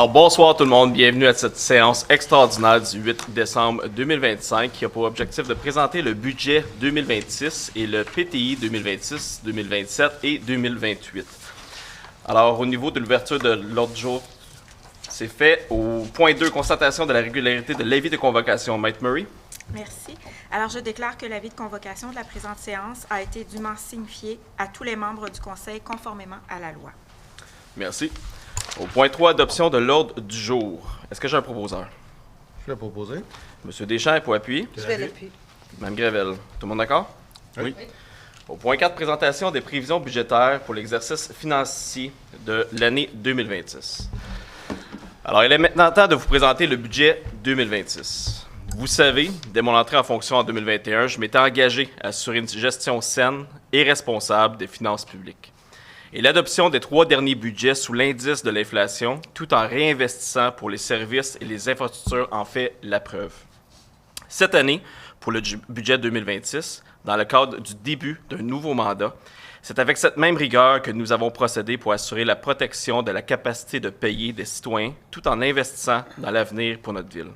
Alors, bonsoir tout le monde, bienvenue à cette séance extraordinaire du 8 décembre 2025 qui a pour objectif de présenter le budget 2026 et le PTI 2026, 2027 et 2028. Alors, au niveau de l'ouverture de l'ordre du jour, c'est fait. Au point 2, constatation de la régularité de l'avis de convocation. Maître Murray. Merci. Alors, je déclare que l'avis de convocation de la présente séance a été dûment signifié à tous les membres du Conseil conformément à la loi. Merci. Au point 3, adoption de l'ordre du jour. Est-ce que j'ai un proposeur? Je vais proposer. Monsieur Deschamps, pour appuyer. Je vais l'appuyer. Mme Grével. Tout le monde d'accord? Oui. Au point 4, présentation des prévisions budgétaires pour l'exercice financier de l'année 2026. Alors, il est maintenant temps de vous présenter le budget 2026. Vous savez, dès mon entrée en fonction en 2021, je m'étais engagé à assurer une gestion saine et responsable des finances publiques. Et l'adoption des 3 derniers budgets sous l'indice de l'inflation, tout en réinvestissant pour les services et les infrastructures, en fait la preuve. Cette année, pour le budget 2026, dans le cadre du début d'un nouveau mandat, c'est avec cette même rigueur que nous avons procédé pour assurer la protection de la capacité de payer des citoyens, tout en investissant dans l'avenir pour notre ville.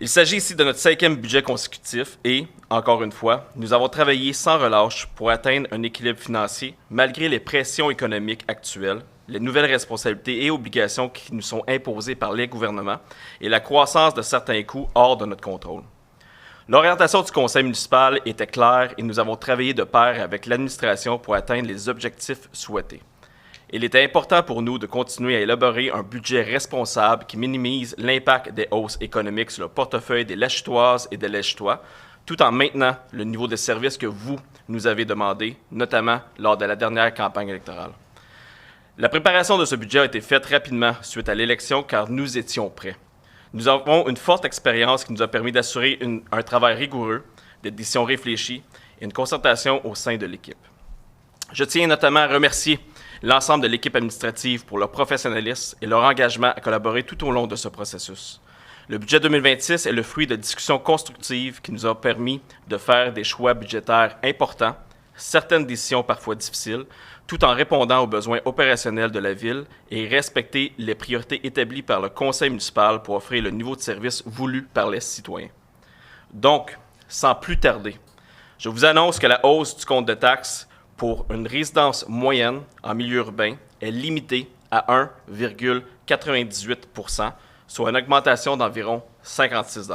Il s'agit ici de notre 5e budget consécutif et, encore une fois, nous avons travaillé sans relâche pour atteindre un équilibre financier malgré les pressions économiques actuelles, les nouvelles responsabilités et obligations qui nous sont imposées par les gouvernements et la croissance de certains coûts hors de notre contrôle. L'orientation du conseil municipal était claire et nous avons travaillé de pair avec l'administration pour atteindre les objectifs souhaités. Il était important pour nous de continuer à élaborer un budget responsable qui minimise l'impact des hausses économiques sur le portefeuille des Lachitoises et des Lachitois, tout en maintenant le niveau de service que vous nous avez demandé, notamment lors de la dernière campagne électorale. La préparation de ce budget a été faite rapidement suite à l'élection car nous étions prêts. Nous avons une forte expérience qui nous a permis d'assurer un travail rigoureux, des décisions réfléchies et une concertation au sein de l'équipe. Je tiens notamment à remercier l'ensemble de l'équipe administrative pour leur professionnalisme et leur engagement à collaborer tout au long de ce processus. Le budget 2026 est le fruit de discussions constructives qui nous ont permis de faire des choix budgétaires importants, certaines décisions parfois difficiles, tout en répondant aux besoins opérationnels de la Ville et respecter les priorités établies par le Conseil municipal pour offrir le niveau de service voulu par les citoyens. Donc, sans plus tarder, je vous annonce que la hausse du compte de taxes pour une résidence moyenne en milieu urbain est limitée à 1,98 %, soit une augmentation d'environ 56 $.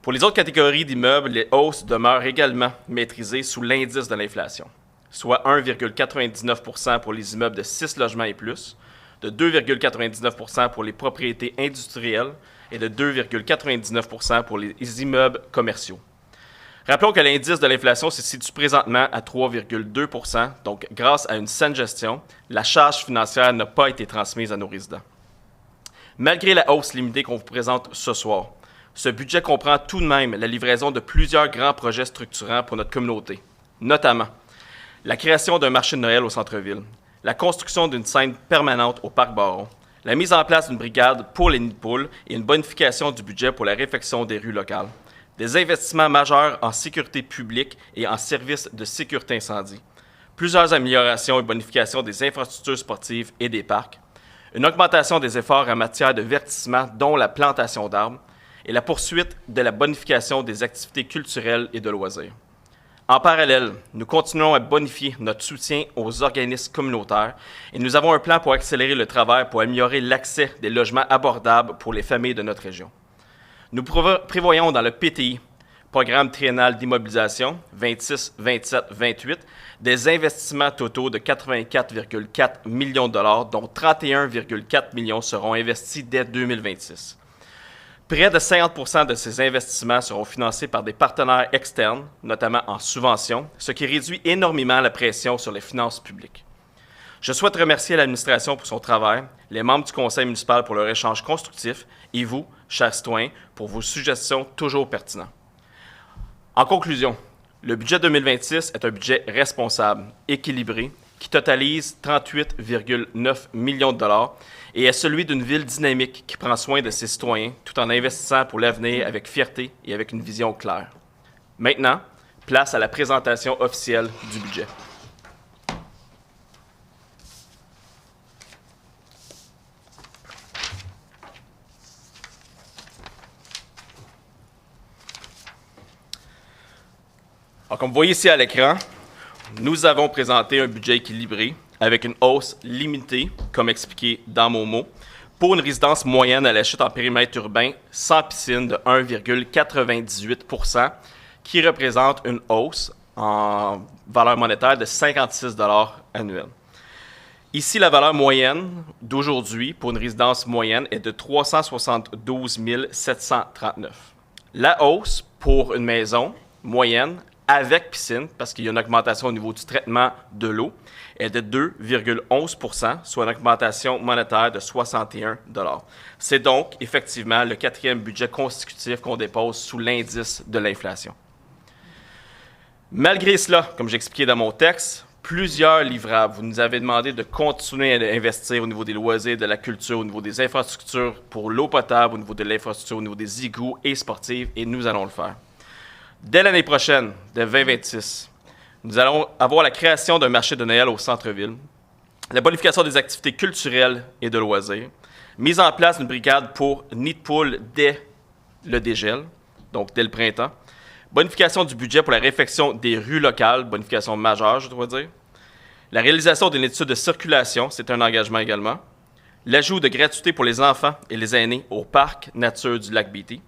Pour les autres catégories d'immeubles, les hausses demeurent également maîtrisées sous l'indice de l'inflation, soit 1,99 % pour les immeubles de 6 logements et plus, de 2,99 % pour les propriétés industrielles et de 2,99 % pour les immeubles commerciaux. Rappelons que l'indice de l'inflation se situe présentement à 3,2 %, donc grâce à une saine gestion, la charge financière n'a pas été transmise à nos résidents. Malgré la hausse limitée qu'on vous présente ce soir, ce budget comprend tout de même la livraison de plusieurs grands projets structurants pour notre communauté, notamment la création d'un marché de Noël au centre-ville, la construction d'une scène permanente au Parc Baron, la mise en place d'une brigade pour les nids de poules et une bonification du budget pour la réfection des rues locales. Des investissements majeurs en sécurité publique et en services de sécurité incendie, plusieurs améliorations et bonifications des infrastructures sportives et des parcs, une augmentation des efforts en matière de verdissement, dont la plantation d'arbres, et la poursuite de la bonification des activités culturelles et de loisirs. En parallèle, nous continuons à bonifier notre soutien aux organismes communautaires et nous avons un plan pour accélérer le travail pour améliorer l'accès des logements abordables pour les familles de notre région. Nous prévoyons dans le PTI, Programme triennal d'immobilisation 26, 27, 28, des investissements totaux de 84,4 millions de $, dont 31,4 millions seront investis dès 2026. Près de 50 % de ces investissements seront financés par des partenaires externes, notamment en subventions, ce qui réduit énormément la pression sur les finances publiques. Je souhaite remercier l'administration pour son travail, les membres du conseil municipal pour leur échange constructif et vous, chers citoyens, pour vos suggestions toujours pertinentes. En conclusion, le budget 2026 est un budget responsable, équilibré, qui totalise 38,9 millions de dollars et est celui d'une ville dynamique qui prend soin de ses citoyens tout en investissant pour l'avenir avec fierté et avec une vision claire. Maintenant, place à la présentation officielle du budget. Alors, comme vous voyez ici à l'écran, nous avons présenté un budget équilibré avec une hausse limitée, comme expliqué dans mon mot, pour une résidence moyenne à la chute en périmètre urbain sans piscine de 1,98 %, qui représente une hausse en valeur monétaire de 56 $ annuels. Ici, la valeur moyenne d'aujourd'hui pour une résidence moyenne est de 372 739. La hausse pour une maison moyenne avec piscine, parce qu'il y a une augmentation au niveau du traitement de l'eau, est de 2,11 %, soit une augmentation monétaire de 61 $. C'est donc effectivement le 4e budget consécutif qu'on dépose sous l'indice de l'inflation. Malgré cela, comme j'expliquais dans mon texte, plusieurs livrables. Vous nous avez demandé de continuer à investir au niveau des loisirs, de la culture, au niveau des infrastructures pour l'eau potable, au niveau de l'infrastructure, au niveau des égouts et sportives, et nous allons le faire. Dès l'année prochaine, de 2026, nous allons avoir la création d'un marché de Noël au centre-ville, la bonification des activités culturelles et de loisirs, mise en place d'une brigade pour nid de poule dès le dégel, donc dès le printemps, bonification du budget pour la réfection des rues locales, bonification majeure, je dois dire, la réalisation d'une étude de circulation, c'est un engagement également, l'ajout de gratuité pour les enfants et les aînés au parc nature du lac Beatty.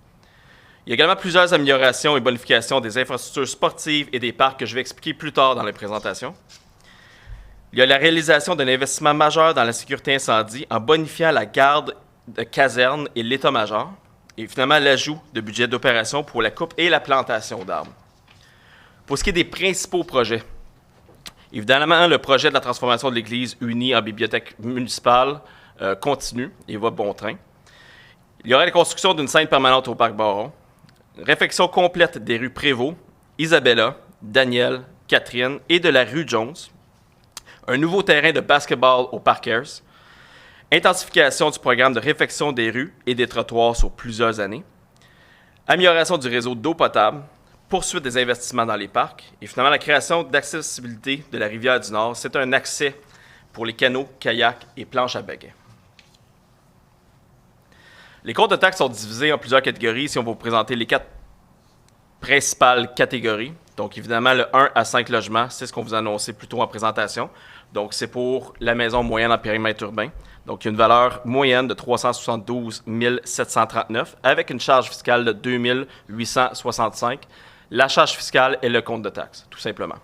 Il y a également plusieurs améliorations et bonifications des infrastructures sportives et des parcs que je vais expliquer plus tard dans la présentation. Il y a la réalisation d'un investissement majeur dans la sécurité incendie en bonifiant la garde de caserne et l'état-major. Et finalement, l'ajout de budget d'opération pour la coupe et la plantation d'arbres. Pour ce qui est des principaux projets, évidemment, le projet de la transformation de l'Église unie en bibliothèque municipale continue et va bon train. Il y aura la construction d'une scène permanente au Parc Baron, réfection complète des rues Prévost, Isabella, Daniel, Catherine et de la rue Jones, un nouveau terrain de basketball au Parc Ayers, intensification du programme de réfection des rues et des trottoirs sur plusieurs années, amélioration du réseau d'eau potable, poursuite des investissements dans les parcs et finalement la création d'accessibilité de la rivière du Nord. C'est un accès pour les canots, kayaks et planches à baguets. Les comptes de taxes sont divisés en plusieurs catégories. Si on va vous présenter les 4 principales catégories, donc évidemment le 1 à 5 logements, c'est ce qu'on vous a annoncé plus tôt en présentation. Donc c'est pour la maison moyenne en périmètre urbain. Donc, il y a une valeur moyenne de 372 739 avec une charge fiscale de 2 865. La charge fiscale est le compte de taxes, tout simplement.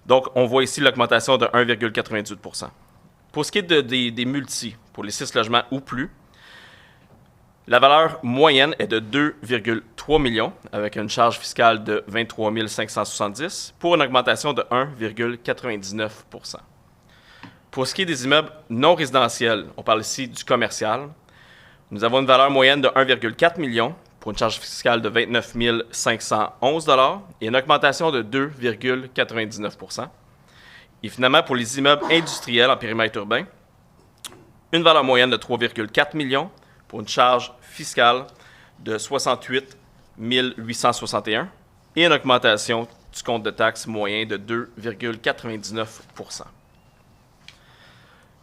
Donc, on voit ici l'augmentation de 1,98 %. Pour ce qui est des multis, pour les 6 logements ou plus, la valeur moyenne est de 2,3 millions avec une charge fiscale de 23 570 pour une augmentation de 1,99 %. Pour ce qui est des immeubles non résidentiels, on parle ici du commercial, nous avons une valeur moyenne de 1,4 million pour une charge fiscale de 29 511 $ et une augmentation de 2,99 %. Et finalement, pour les immeubles industriels en périmètre urbain, une valeur moyenne de 3,4 millions pour une charge fiscale de 68 861 et une augmentation du compte de taxes moyen de 2,99 %.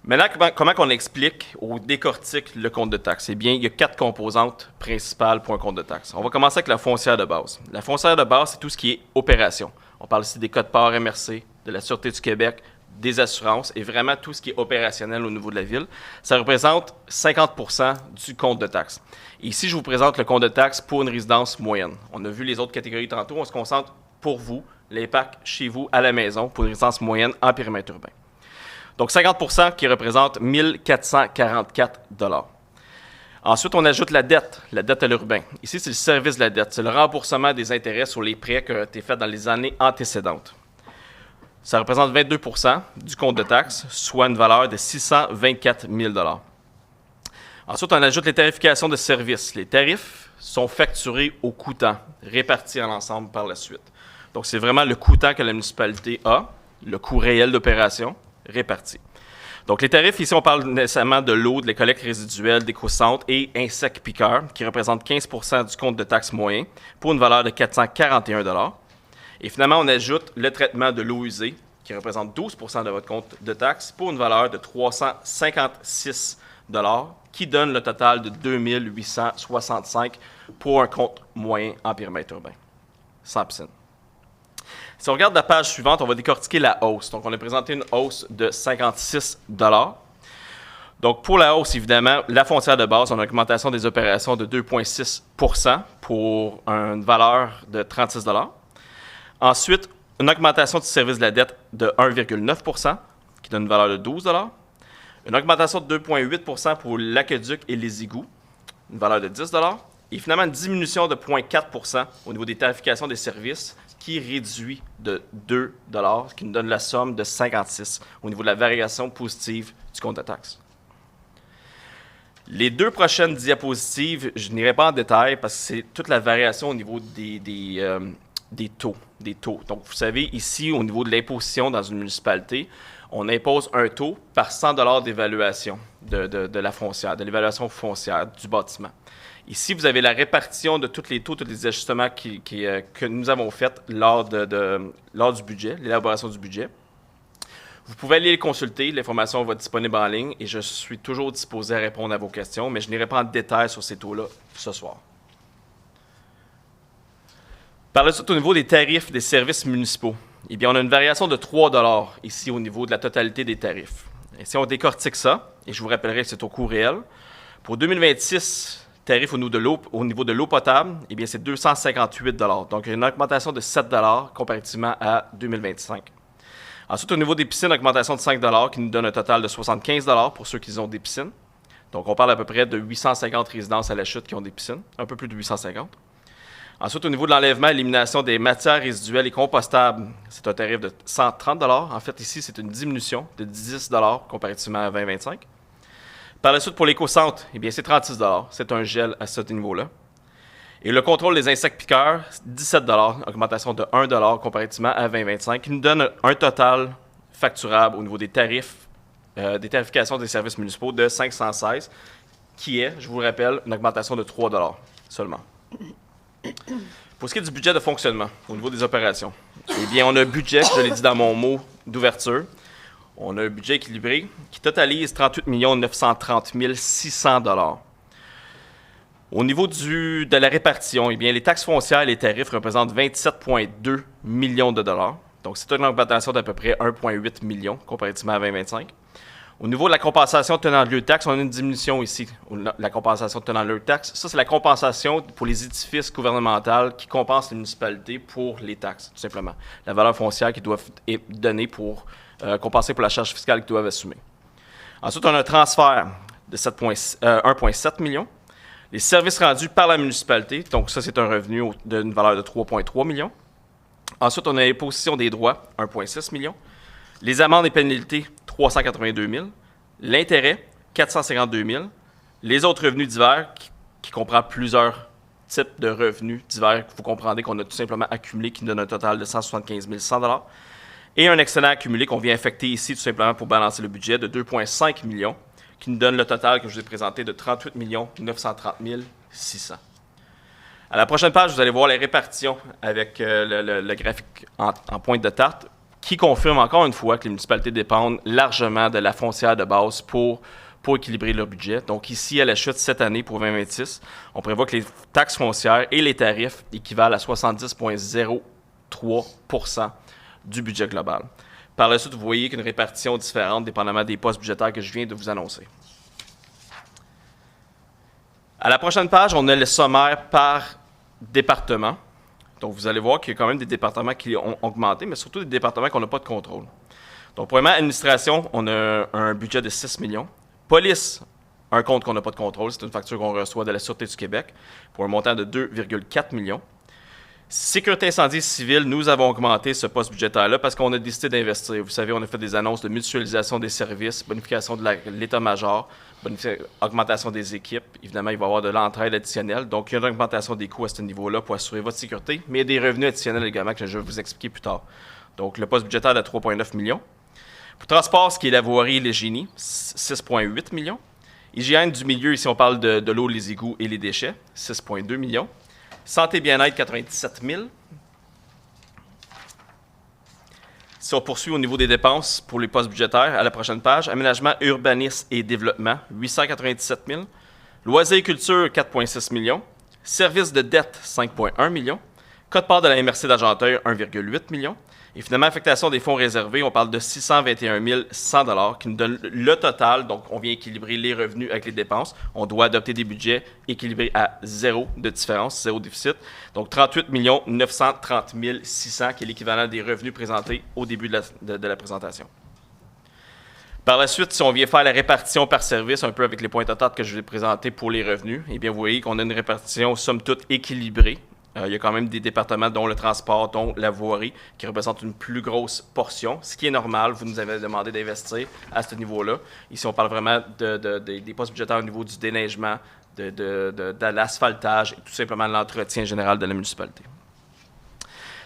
Maintenant, comment on explique ou décortique le compte de taxes? Eh bien, il y a 4 composantes principales pour un compte de taxes. On va commencer avec la foncière de base. La foncière de base, c'est tout ce qui est opération. On parle ici des codes-parts MRC, de la Sûreté du Québec, des assurances et vraiment tout ce qui est opérationnel au niveau de la ville. Ça représente 50 % du compte de taxes. Et ici, je vous présente le compte de taxes pour une résidence moyenne. On a vu les autres catégories tantôt. On se concentre pour vous, l'impact chez vous à la maison pour une résidence moyenne en périmètre urbain. Donc, 50 % qui représente 1 444 $. Ensuite, on ajoute la dette à l'urbain. Ici, c'est le service de la dette. C'est le remboursement des intérêts sur les prêts qui ont été faits dans les années antécédentes. Ça représente 22 % du compte de taxes, soit une valeur de 624 000 $. Ensuite, on ajoute les tarifications de services. Les tarifs sont facturés au coûtant, répartis en ensemble par la suite. Donc, c'est vraiment le coûtant que la municipalité a, le coût réel d'opération, réparti. Donc, les tarifs, ici, on parle nécessairement de l'eau, de la collecte résiduelle, d'éco-centres et insectes piqueurs, qui représentent 15 % du compte de taxes moyen, pour une valeur de 441 $. Et finalement, on ajoute le traitement de l'eau usée, qui représente 12 % de votre compte de taxes, pour une valeur de 356 $, qui donne le total de 2 865 pour un compte moyen en périmètre urbain, sans piscine. Si on regarde la page suivante, on va décortiquer la hausse. Donc, on a présenté une hausse de 56 $. Donc, pour la hausse, évidemment, la foncière de base, on a une augmentation des opérations de 2,6 % pour une valeur de 36 $. Ensuite, une augmentation du service de la dette de 1,9 % qui donne une valeur de 12 $. Une augmentation de 2,8 % pour l'aqueduc et les égouts, une valeur de 10 $. Et finalement, une diminution de 0,4 % au niveau des tarifications des services qui réduit de 2 $, ce qui nous donne la somme de 56 au niveau de la variation positive du compte de taxes. Les deux prochaines diapositives, je n'irai pas en détail parce que c'est toute la variation au niveau des taux. Donc, vous savez, ici, au niveau de l'imposition dans une municipalité, on impose un taux par 100 $ d'évaluation de la foncière, de l'évaluation foncière du bâtiment. Ici, vous avez la répartition de tous les taux, tous les ajustements que nous avons faits lors du budget, l'élaboration du budget. Vous pouvez aller les consulter, l'information va être disponible en ligne et je suis toujours disposé à répondre à vos questions, mais je n'irai pas en détail sur ces taux-là ce soir. Par la suite, au niveau des tarifs des services municipaux, eh bien, on a une variation de 3 $ ici au niveau de la totalité des tarifs. Et si on décortique ça, et je vous rappellerai que c'est au coût réel, pour 2026, tarif au niveau de l'eau potable, eh bien, c'est 258 $. Donc, une augmentation de 7 $ comparativement à 2025. Ensuite, au niveau des piscines, augmentation de 5 $ qui nous donne un total de 75 $ pour ceux qui ont des piscines. Donc, on parle à peu près de 850 résidences à la chute qui ont des piscines, un peu plus de 850. Ensuite, au niveau de l'enlèvement et l'élimination des matières résiduelles et compostables, c'est un tarif de 130 $. En fait, ici, c'est une diminution de 10 $ comparativement à 2025. Par la suite, pour l'éco-centre, eh bien, c'est 36 $. C'est un gel à ce niveau-là. Et le contrôle des insectes piqueurs, 17 $, augmentation de 1 $ comparativement à 2025, qui nous donne un total facturable au niveau des tarifs, des tarifications des services municipaux de 516, qui est, je vous le rappelle, une augmentation de 3 $ seulement. Pour ce qui est du budget de fonctionnement, au niveau des opérations, eh bien, on a un budget, je l'ai dit dans mon mot d'ouverture, on a un budget équilibré qui totalise 38 930 600 $. Au niveau de la répartition, eh bien, les taxes foncières et les tarifs représentent 27,2 millions de dollars. Donc, c'est une augmentation d'à peu près 1,8 million comparativement à 2025. Au niveau de la compensation tenant lieu de taxe, on a une diminution ici. La compensation tenant lieu de taxe, ça, c'est la compensation pour les édifices gouvernementaux qui compensent les municipalités pour les taxes, tout simplement. La valeur foncière qu'ils doivent donner pour compenser pour la charge fiscale qu'ils doivent assumer. Ensuite, on a un transfert de 1,7 million. Les services rendus par la municipalité, donc ça, c'est un revenu d'une valeur de 3,3 millions. Ensuite, on a l'imposition des droits, 1,6 million. Les amendes et pénalités, 382 000. L'intérêt, 452 000. Les autres revenus divers, qui comprend plusieurs types de revenus divers, vous comprendrez qu'on a tout simplement accumulé, qui nous donne un total de 175 100 $. Et un excédent accumulé qu'on vient affecter ici, tout simplement pour balancer le budget, de 2,5 millions, qui nous donne le total que je vous ai présenté de 38 930 600. À la prochaine page, vous allez voir les répartitions avec le graphique en pointe de tarte, qui confirme encore une fois que les municipalités dépendent largement de la foncière de base pour équilibrer leur budget. Donc ici, à la chute cette année pour 2026, on prévoit que les taxes foncières et les tarifs équivalent à 70,03 % du budget global. Par la suite, vous voyez qu'une répartition différente dépendamment des postes budgétaires que je viens de vous annoncer. À la prochaine page, on a le sommaire par département. Donc, vous allez voir qu'il y a quand même des départements qui ont augmenté, mais surtout des départements qu'on n'a pas de contrôle. Donc, premièrement, administration, on a un budget de 6 millions. Police, un compte qu'on n'a pas de contrôle, c'est une facture qu'on reçoit de la Sûreté du Québec pour un montant de 2,4 millions. Sécurité incendie civile, nous avons augmenté ce poste budgétaire-là parce qu'on a décidé d'investir. Vous savez, on a fait des annonces de mutualisation des services, bonification de l'état-major, augmentation des équipes. Évidemment, il va y avoir de l'entraide additionnelle. Donc, il y a une augmentation des coûts à ce niveau-là pour assurer votre sécurité, mais il y a des revenus additionnels également que je vais vous expliquer plus tard. Donc, le poste budgétaire de 3,9 millions. Pour transport, ce qui est la voirie et les génies, 6,8 millions. Hygiène du milieu, ici on parle de l'eau, les égouts et les déchets, 6,2 millions. Santé et bien-être, 97 000. Si on poursuit au niveau des dépenses pour les postes budgétaires, à la prochaine page, aménagement, urbanisme et développement, 897 000. Loisirs et culture, 4,6 millions. Services de dette, 5,1 millions. Quote-part de la MRC d'Argenteuil, 1,8 million. Et finalement, affectation des fonds réservés, on parle de 621 100 qui nous donne le total. Donc, on vient équilibrer les revenus avec les dépenses. On doit adopter des budgets équilibrés à zéro de différence, zéro déficit. Donc, 38 930 600, qui est l'équivalent des revenus présentés au début de la présentation. Par la suite, si on vient faire la répartition par service, un peu avec les points totaux que je vais présenter pour les revenus, eh bien, vous voyez qu'on a une répartition somme toute équilibrée. Il y a quand même des départements, dont le transport, dont la voirie, qui représentent une plus grosse portion, ce qui est normal. Vous nous avez demandé d'investir à ce niveau-là. Ici, on parle vraiment des postes budgétaires au niveau du déneigement, de l'asphaltage et tout simplement de l'entretien général de la municipalité.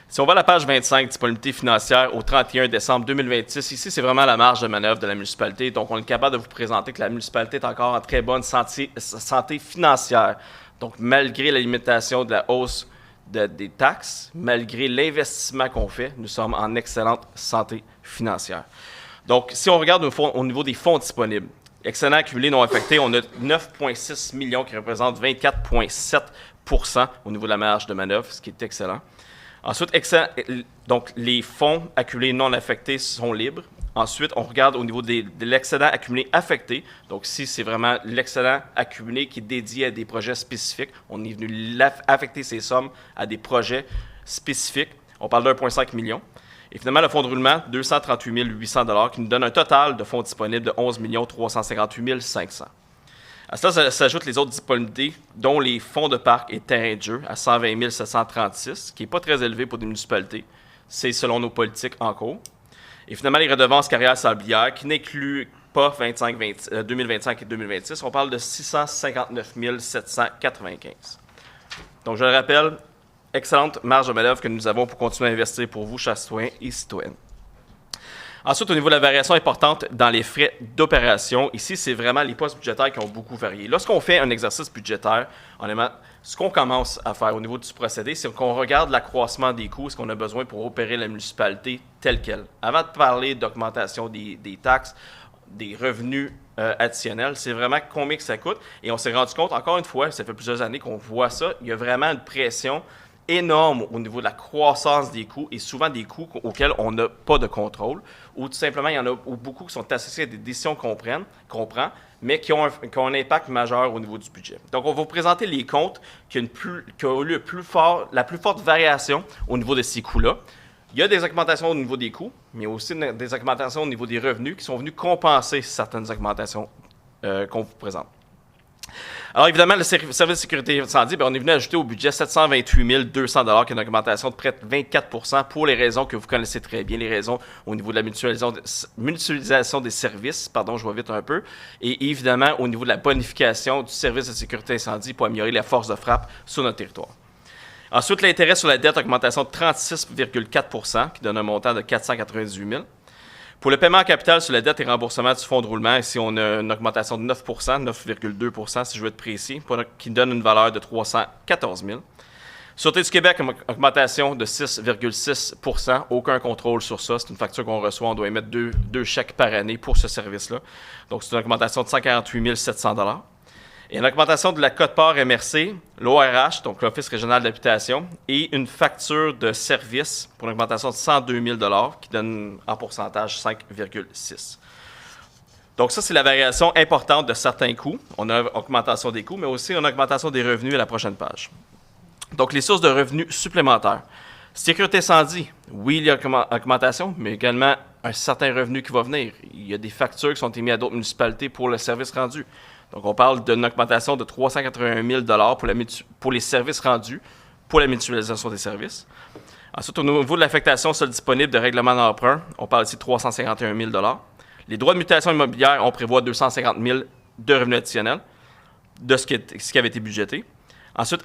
Si on va à la page 25, disponibilité financière au 31 décembre 2026, ici, c'est vraiment la marge de manœuvre de la municipalité. Donc, on est capable de vous présenter que la municipalité est encore en très bonne santé financière. Donc, malgré la limitation de la hausse des taxes, malgré l'investissement qu'on fait, nous sommes en excellente santé financière. Donc, si on regarde au niveau des fonds disponibles, excédent accumulé non affecté, on a 9,6 millions qui représentent 24,7 % au niveau de la marge de manœuvre, ce qui est excellent. Ensuite, donc les fonds accumulés non affectés sont libres. Ensuite, on regarde au niveau de l'excédent accumulé affecté. Donc, si c'est vraiment l'excédent accumulé qui est dédié à des projets spécifiques, on est venu affecter ces sommes à des projets spécifiques. On parle d'1,5 million. Et finalement, le fonds de roulement, 238 800 $ qui nous donne un total de fonds disponibles de 11 358 500 $. À cela s'ajoutent les autres disponibilités, dont les fonds de parc et terrains de jeu à 120 736, qui n'est pas très élevé pour des municipalités. C'est selon nos politiques en cours. Et finalement, les redevances carrières sablières, qui n'incluent pas 2025 et 2026. On parle de 659 795. Donc, je le rappelle, excellente marge de manœuvre que nous avons pour continuer à investir pour vous, chers citoyens et citoyennes. Ensuite, au niveau de la variation importante dans les frais d'opération, ici, c'est vraiment les postes budgétaires qui ont beaucoup varié. Lorsqu'on fait un exercice budgétaire, honnêtement, ce qu'on commence à faire au niveau du procédé, c'est qu'on regarde l'accroissement des coûts, ce qu'on a besoin pour opérer la municipalité telle qu'elle. Avant de parler d'augmentation des taxes, des revenus additionnels, c'est vraiment combien que ça coûte. Et on s'est rendu compte, encore une fois, ça fait plusieurs années qu'on voit ça, il y a vraiment une pression énorme au niveau de la croissance des coûts et souvent des coûts auxquels on n'a pas de contrôle ou tout simplement, il y en a beaucoup qui sont associés à des décisions qu'on prend, mais qui ont un impact majeur au niveau du budget. Donc, on va vous présenter les comptes qui ont eu la plus forte variation au niveau de ces coûts-là. Il y a des augmentations au niveau des coûts, mais aussi des augmentations au niveau des revenus qui sont venues compenser certaines augmentations qu'on vous présente. Alors, évidemment, le service de sécurité incendie, on est venu ajouter au budget 728 200 $, qui est une augmentation de près de 24 % pour les raisons que vous connaissez très bien, les raisons au niveau de la mutualisation des services, je vais vite un peu, et évidemment au niveau de la bonification du service de sécurité incendie pour améliorer la force de frappe sur notre territoire. Ensuite, l'intérêt sur la dette, augmentation de 36,4 % qui donne un montant de 498 000 $. Pour le paiement en capital sur la dette et remboursement du fonds de roulement, ici, on a une augmentation de 9 %, 9,2 % si je veux être précis, qui donne une valeur de 314 000 $. Sûreté du Québec, une augmentation de 6,6 %. Aucun contrôle sur ça. C'est une facture qu'on reçoit. On doit émettre deux chèques par année pour ce service-là. Donc, c'est une augmentation de 148 700 $. Et une augmentation de la quote-part MRC, l'ORH, donc l'Office régional d'habitation, et une facture de service pour une augmentation de 102 000 $ qui donne en pourcentage 5,6 %. Donc ça, c'est la variation importante de certains coûts. On a une augmentation des coûts, mais aussi une augmentation des revenus à la prochaine page. Donc les sources de revenus supplémentaires. Sécurité incendie, oui, il y a une augmentation, mais également un certain revenu qui va venir. Il y a des factures qui sont émises à d'autres municipalités pour le service rendu. Donc, on parle d'une augmentation de 381 000 $ pour les services rendus, pour la mutualisation des services. Ensuite, au niveau de l'affectation seule disponible de règlement d'emprunt, on parle ici de 351 000 $. Les droits de mutation immobilière, on prévoit 250 000 $ de revenus additionnels de ce qui avait été budgété. Ensuite,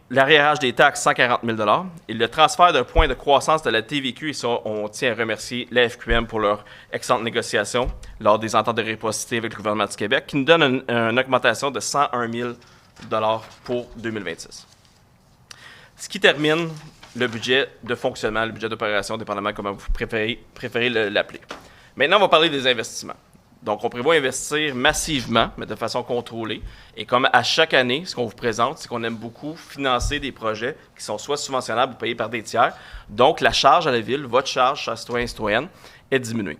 l'arriérage des taxes, 140 000 $. Et le transfert d'un point de croissance de la TVQ, et ça, on tient à remercier la FQM pour leur excellente négociation lors des ententes de réciprocité avec le gouvernement du Québec, qui nous donne une augmentation de 101 000 $ pour 2026. Ce qui termine le budget de fonctionnement, le budget d'opération, dépendamment comment vous préférez l'appeler. Maintenant, on va parler des investissements. Donc, on prévoit investir massivement, mais de façon contrôlée. Et comme à chaque année, ce qu'on vous présente, c'est qu'on aime beaucoup financer des projets qui sont soit subventionnables ou payés par des tiers. Donc, la charge à la ville, votre charge, chers citoyens et citoyennes, est diminuée,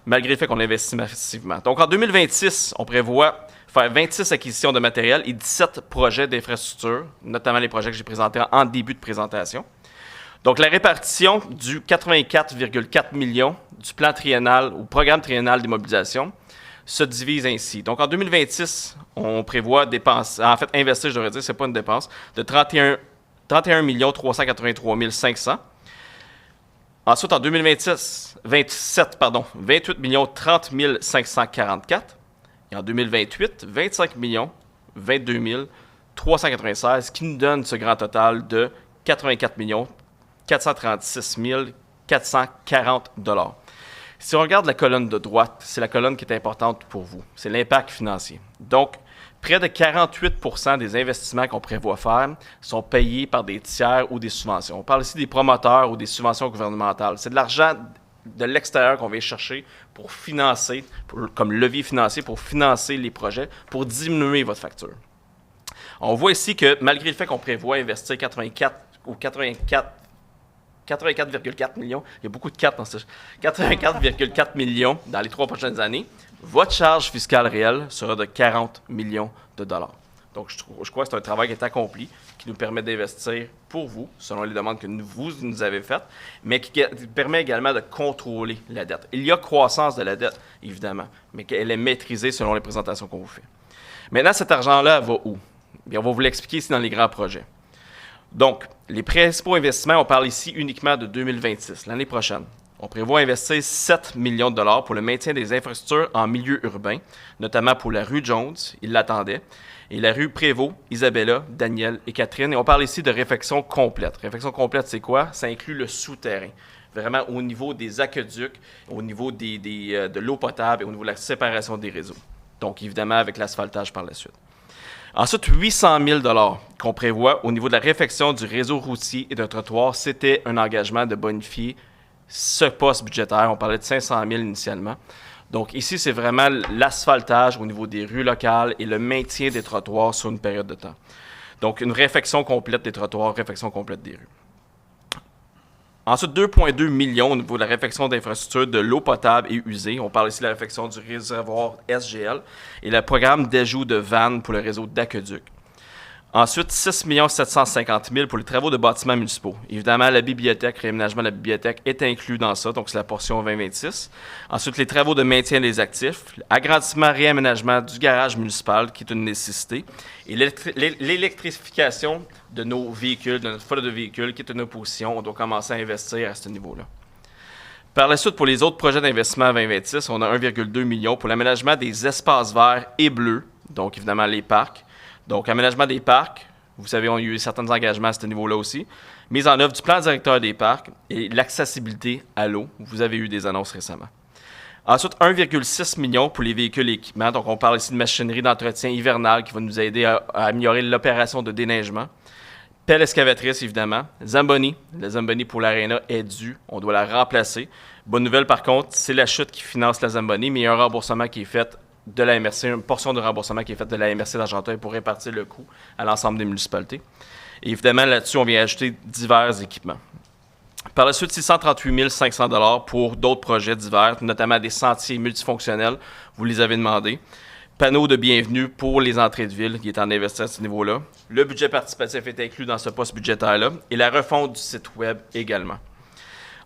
malgré le fait qu'on investit massivement. Donc, en 2026, on prévoit faire 26 acquisitions de matériel et 17 projets d'infrastructure, notamment les projets que j'ai présentés en début de présentation. Donc, la répartition du 84,4 millions du plan triennal ou programme triennal d'immobilisation se divise ainsi. Donc, en 2026, on prévoit investir, je devrais dire, ce n'est pas une dépense, de 31 383 500. Ensuite, en 2027, 28 30 544. Et en 2028, 25 22 396, qui nous donne ce grand total de 84 436 440 $. Si on regarde la colonne de droite, c'est la colonne qui est importante pour vous. C'est l'impact financier. Donc, près de 48 % des investissements qu'on prévoit faire sont payés par des tiers ou des subventions. On parle ici des promoteurs ou des subventions gouvernementales. C'est de l'argent de l'extérieur qu'on vient chercher pour financer, comme levier financier, pour financer les projets, pour diminuer votre facture. On voit ici que malgré le fait qu'on prévoit investir 84,4 millions, il y a beaucoup de 4 dans ce 84,4 millions dans les 3 prochaines années, votre charge fiscale réelle sera de 40 millions de dollars. Donc, je crois que c'est un travail qui est accompli, qui nous permet d'investir pour vous, selon les demandes que vous nous avez faites, mais qui permet également de contrôler la dette. Il y a croissance de la dette, évidemment, mais qu'elle est maîtrisée selon les présentations qu'on vous fait. Maintenant, cet argent-là va où? Bien, on va vous l'expliquer ici dans les grands projets. Donc, les principaux investissements, on parle ici uniquement de 2026, l'année prochaine. On prévoit investir 7 millions de dollars pour le maintien des infrastructures en milieu urbain, notamment pour la rue Jones, il l'attendait, et la rue Prévost, Isabella, Daniel et Catherine. Et on parle ici de réfection complète. Réfection complète, c'est quoi? Ça inclut le souterrain, vraiment au niveau des aqueducs, au niveau de l'eau potable et au niveau de la séparation des réseaux. Donc, évidemment, avec l'asphaltage par la suite. Ensuite, 800 000 $ qu'on prévoit au niveau de la réfection du réseau routier et de trottoir. C'était un engagement de bonifier ce poste budgétaire. On parlait de 500 000 initialement. Donc ici, c'est vraiment l'asphaltage au niveau des rues locales et le maintien des trottoirs sur une période de temps. Donc, une réfection complète des trottoirs, réfection complète des rues. Ensuite, 2,2 millions au niveau de la réfection d'infrastructures de l'eau potable et usée. On parle ici de la réfection du réservoir SGL et le programme d'ajout de vannes pour le réseau d'aqueduc. Ensuite, 6 750 000 pour les travaux de bâtiments municipaux. Évidemment, la bibliothèque, réaménagement de la bibliothèque est inclus dans ça, donc c'est la portion 2026. Ensuite, les travaux de maintien des actifs, agrandissement, réaménagement du garage municipal, qui est une nécessité, et l'électrification de nos véhicules, de notre flotte de véhicules, qui est une opposition. On doit commencer à investir à ce niveau-là. Par la suite, pour les autres projets d'investissement 2026, on a 1,2 million pour l'aménagement des espaces verts et bleus, donc évidemment les parcs. Donc, aménagement des parcs, vous savez, on a eu certains engagements à ce niveau-là aussi. Mise en œuvre du plan directeur des parcs et l'accessibilité à l'eau. Vous avez eu des annonces récemment. Ensuite, 1,6 million pour les véhicules et équipements. Donc, on parle ici de machinerie d'entretien hivernal qui va nous aider à améliorer l'opération de déneigement. Pelle excavatrice, évidemment. Zamboni. La Zamboni pour l'Arena est due. On doit la remplacer. Bonne nouvelle, par contre, c'est la chute qui finance la Zamboni, mais il y a un remboursement qui est fait de la MRC, une portion de remboursement qui est faite de la MRC d'Argenteuil pour répartir le coût à l'ensemble des municipalités. Et évidemment, là-dessus, on vient ajouter divers équipements. Par la suite, 638 500 $ pour d'autres projets divers, notamment des sentiers multifonctionnels, vous les avez demandé. Panneaux de bienvenue pour les entrées de ville, qui est en investissement à ce niveau-là. Le budget participatif est inclus dans ce poste budgétaire-là et la refonte du site Web également.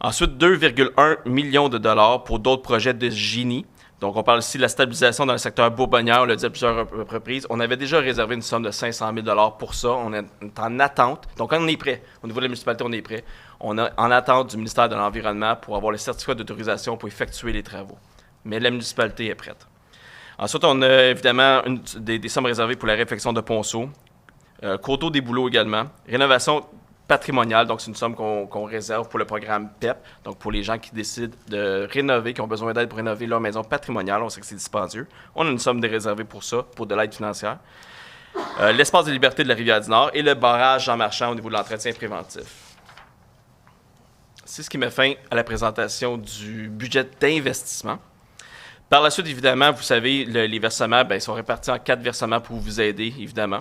Ensuite, 2,1 millions de dollars pour d'autres projets de génie. Donc, on parle ici de la stabilisation dans le secteur Beaubonnière, on l'a dit à plusieurs reprises. On avait déjà réservé une somme de 500 000 $ pour ça. On est en attente. Donc, on est prêt. Au niveau de la municipalité, on est prêt. On est en attente du ministère de l'Environnement pour avoir le certificat d'autorisation pour effectuer les travaux. Mais la municipalité est prête. Ensuite, on a évidemment des sommes réservées pour la réfection de ponceaux, coteaux des bouleaux également, rénovation patrimoniale, donc c'est une somme qu'on réserve pour le programme PEP, donc pour les gens qui décident de rénover, qui ont besoin d'aide pour rénover leur maison patrimoniale. On sait que c'est dispendieux. On a une somme réservée pour ça, pour de l'aide financière. L'espace de liberté de la Rivière-du-Nord et le barrage Jean Marchand au niveau de l'entretien préventif. C'est ce qui met fin à la présentation du budget d'investissement. Par la suite, évidemment, vous savez, les versements sont répartis en 4 versements pour vous aider, évidemment.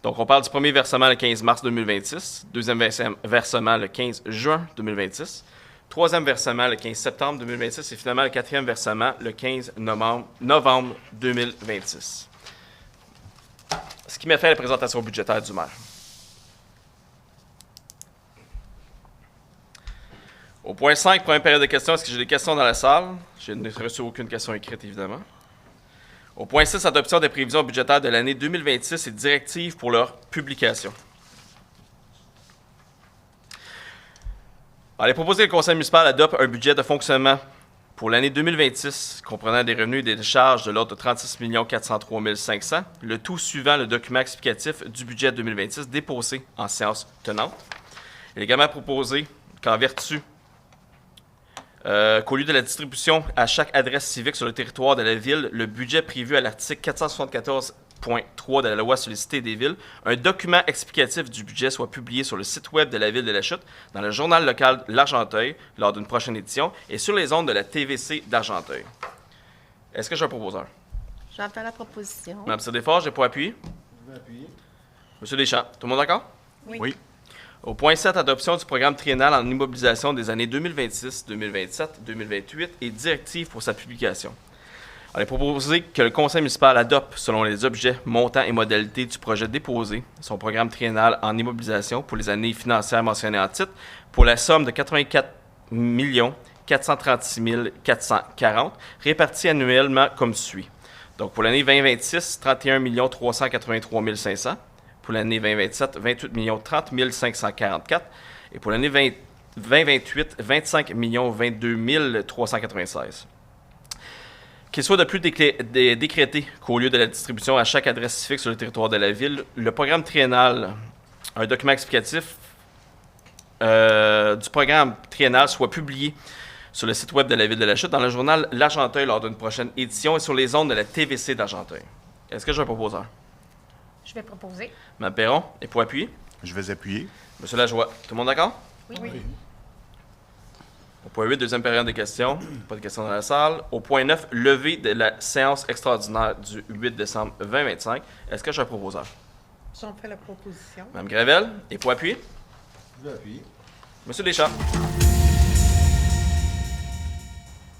Donc, on parle du premier versement le 15 mars 2026, deuxième versement le 15 juin 2026, troisième versement le 15 septembre 2026 et finalement le quatrième versement le 15 novembre 2026. Ce qui m'a fait la présentation budgétaire du maire. Au point 5, première période de questions, est-ce que j'ai des questions dans la salle? Je n'ai reçu aucune question écrite, évidemment. Au point 6, adoption des prévisions budgétaires de l'année 2026 et directives pour leur publication. Alors, il est proposé que le conseil municipal adopte un budget de fonctionnement pour l'année 2026, comprenant des revenus et des charges de l'ordre de 36 403 500, le tout suivant le document explicatif du budget 2026 déposé en séance tenante. Il est également proposé qu'en vertu qu'au lieu de la distribution à chaque adresse civique sur le territoire de la ville, le budget prévu à l'article 474.3 de la loi sur les cités et des villes, un document explicatif du budget soit publié sur le site web de la ville de La Chute, dans le journal local L'Argenteuil, lors d'une prochaine édition, et sur les ondes de la TVC d'Argenteuil. Est-ce que j'ai un proposeur? J'entends la proposition. Mme Sédéfort, j'ai pas appuyé? Je vais appuyer. Monsieur Deschamps, tout le monde d'accord? Oui. Au point 7, adoption du programme triennal en immobilisation des années 2026, 2027, 2028 et directives pour sa publication. Il est proposé que le conseil municipal adopte, selon les objets, montants et modalités du projet déposé, son programme triennal en immobilisation pour les années financières mentionnées en titre, pour la somme de 84 436 440, répartis annuellement comme suit. Donc, pour l'année 2026, 31 383 500. Pour l'année 2027, 28 30 544. Et pour l'année 2028, 25 22 396. Qu'il soit de plus décrété qu'au lieu de la distribution à chaque adresse civique sur le territoire de la ville, le programme triennal, un document explicatif du programme triennal soit publié sur le site web de la ville de La Chute, dans le journal L'Argenteuil lors d'une prochaine édition et sur les ondes de la TVC d'Argenteuil. Est-ce que j'ai un proposeur? Je vais proposer. Mme Perron, et pour appuyer? Je vais appuyer. Monsieur Lajoie, tout le monde d'accord? Oui. Au point 8, deuxième période de questions. Pas de questions dans la salle. Au point 9, levée de la séance extraordinaire du 8 décembre 2025. Est-ce que j'ai un proposeur? J'en fais la proposition. Mme Gravel, et pour appuyer? Je vais appuyer. Monsieur Deschamps.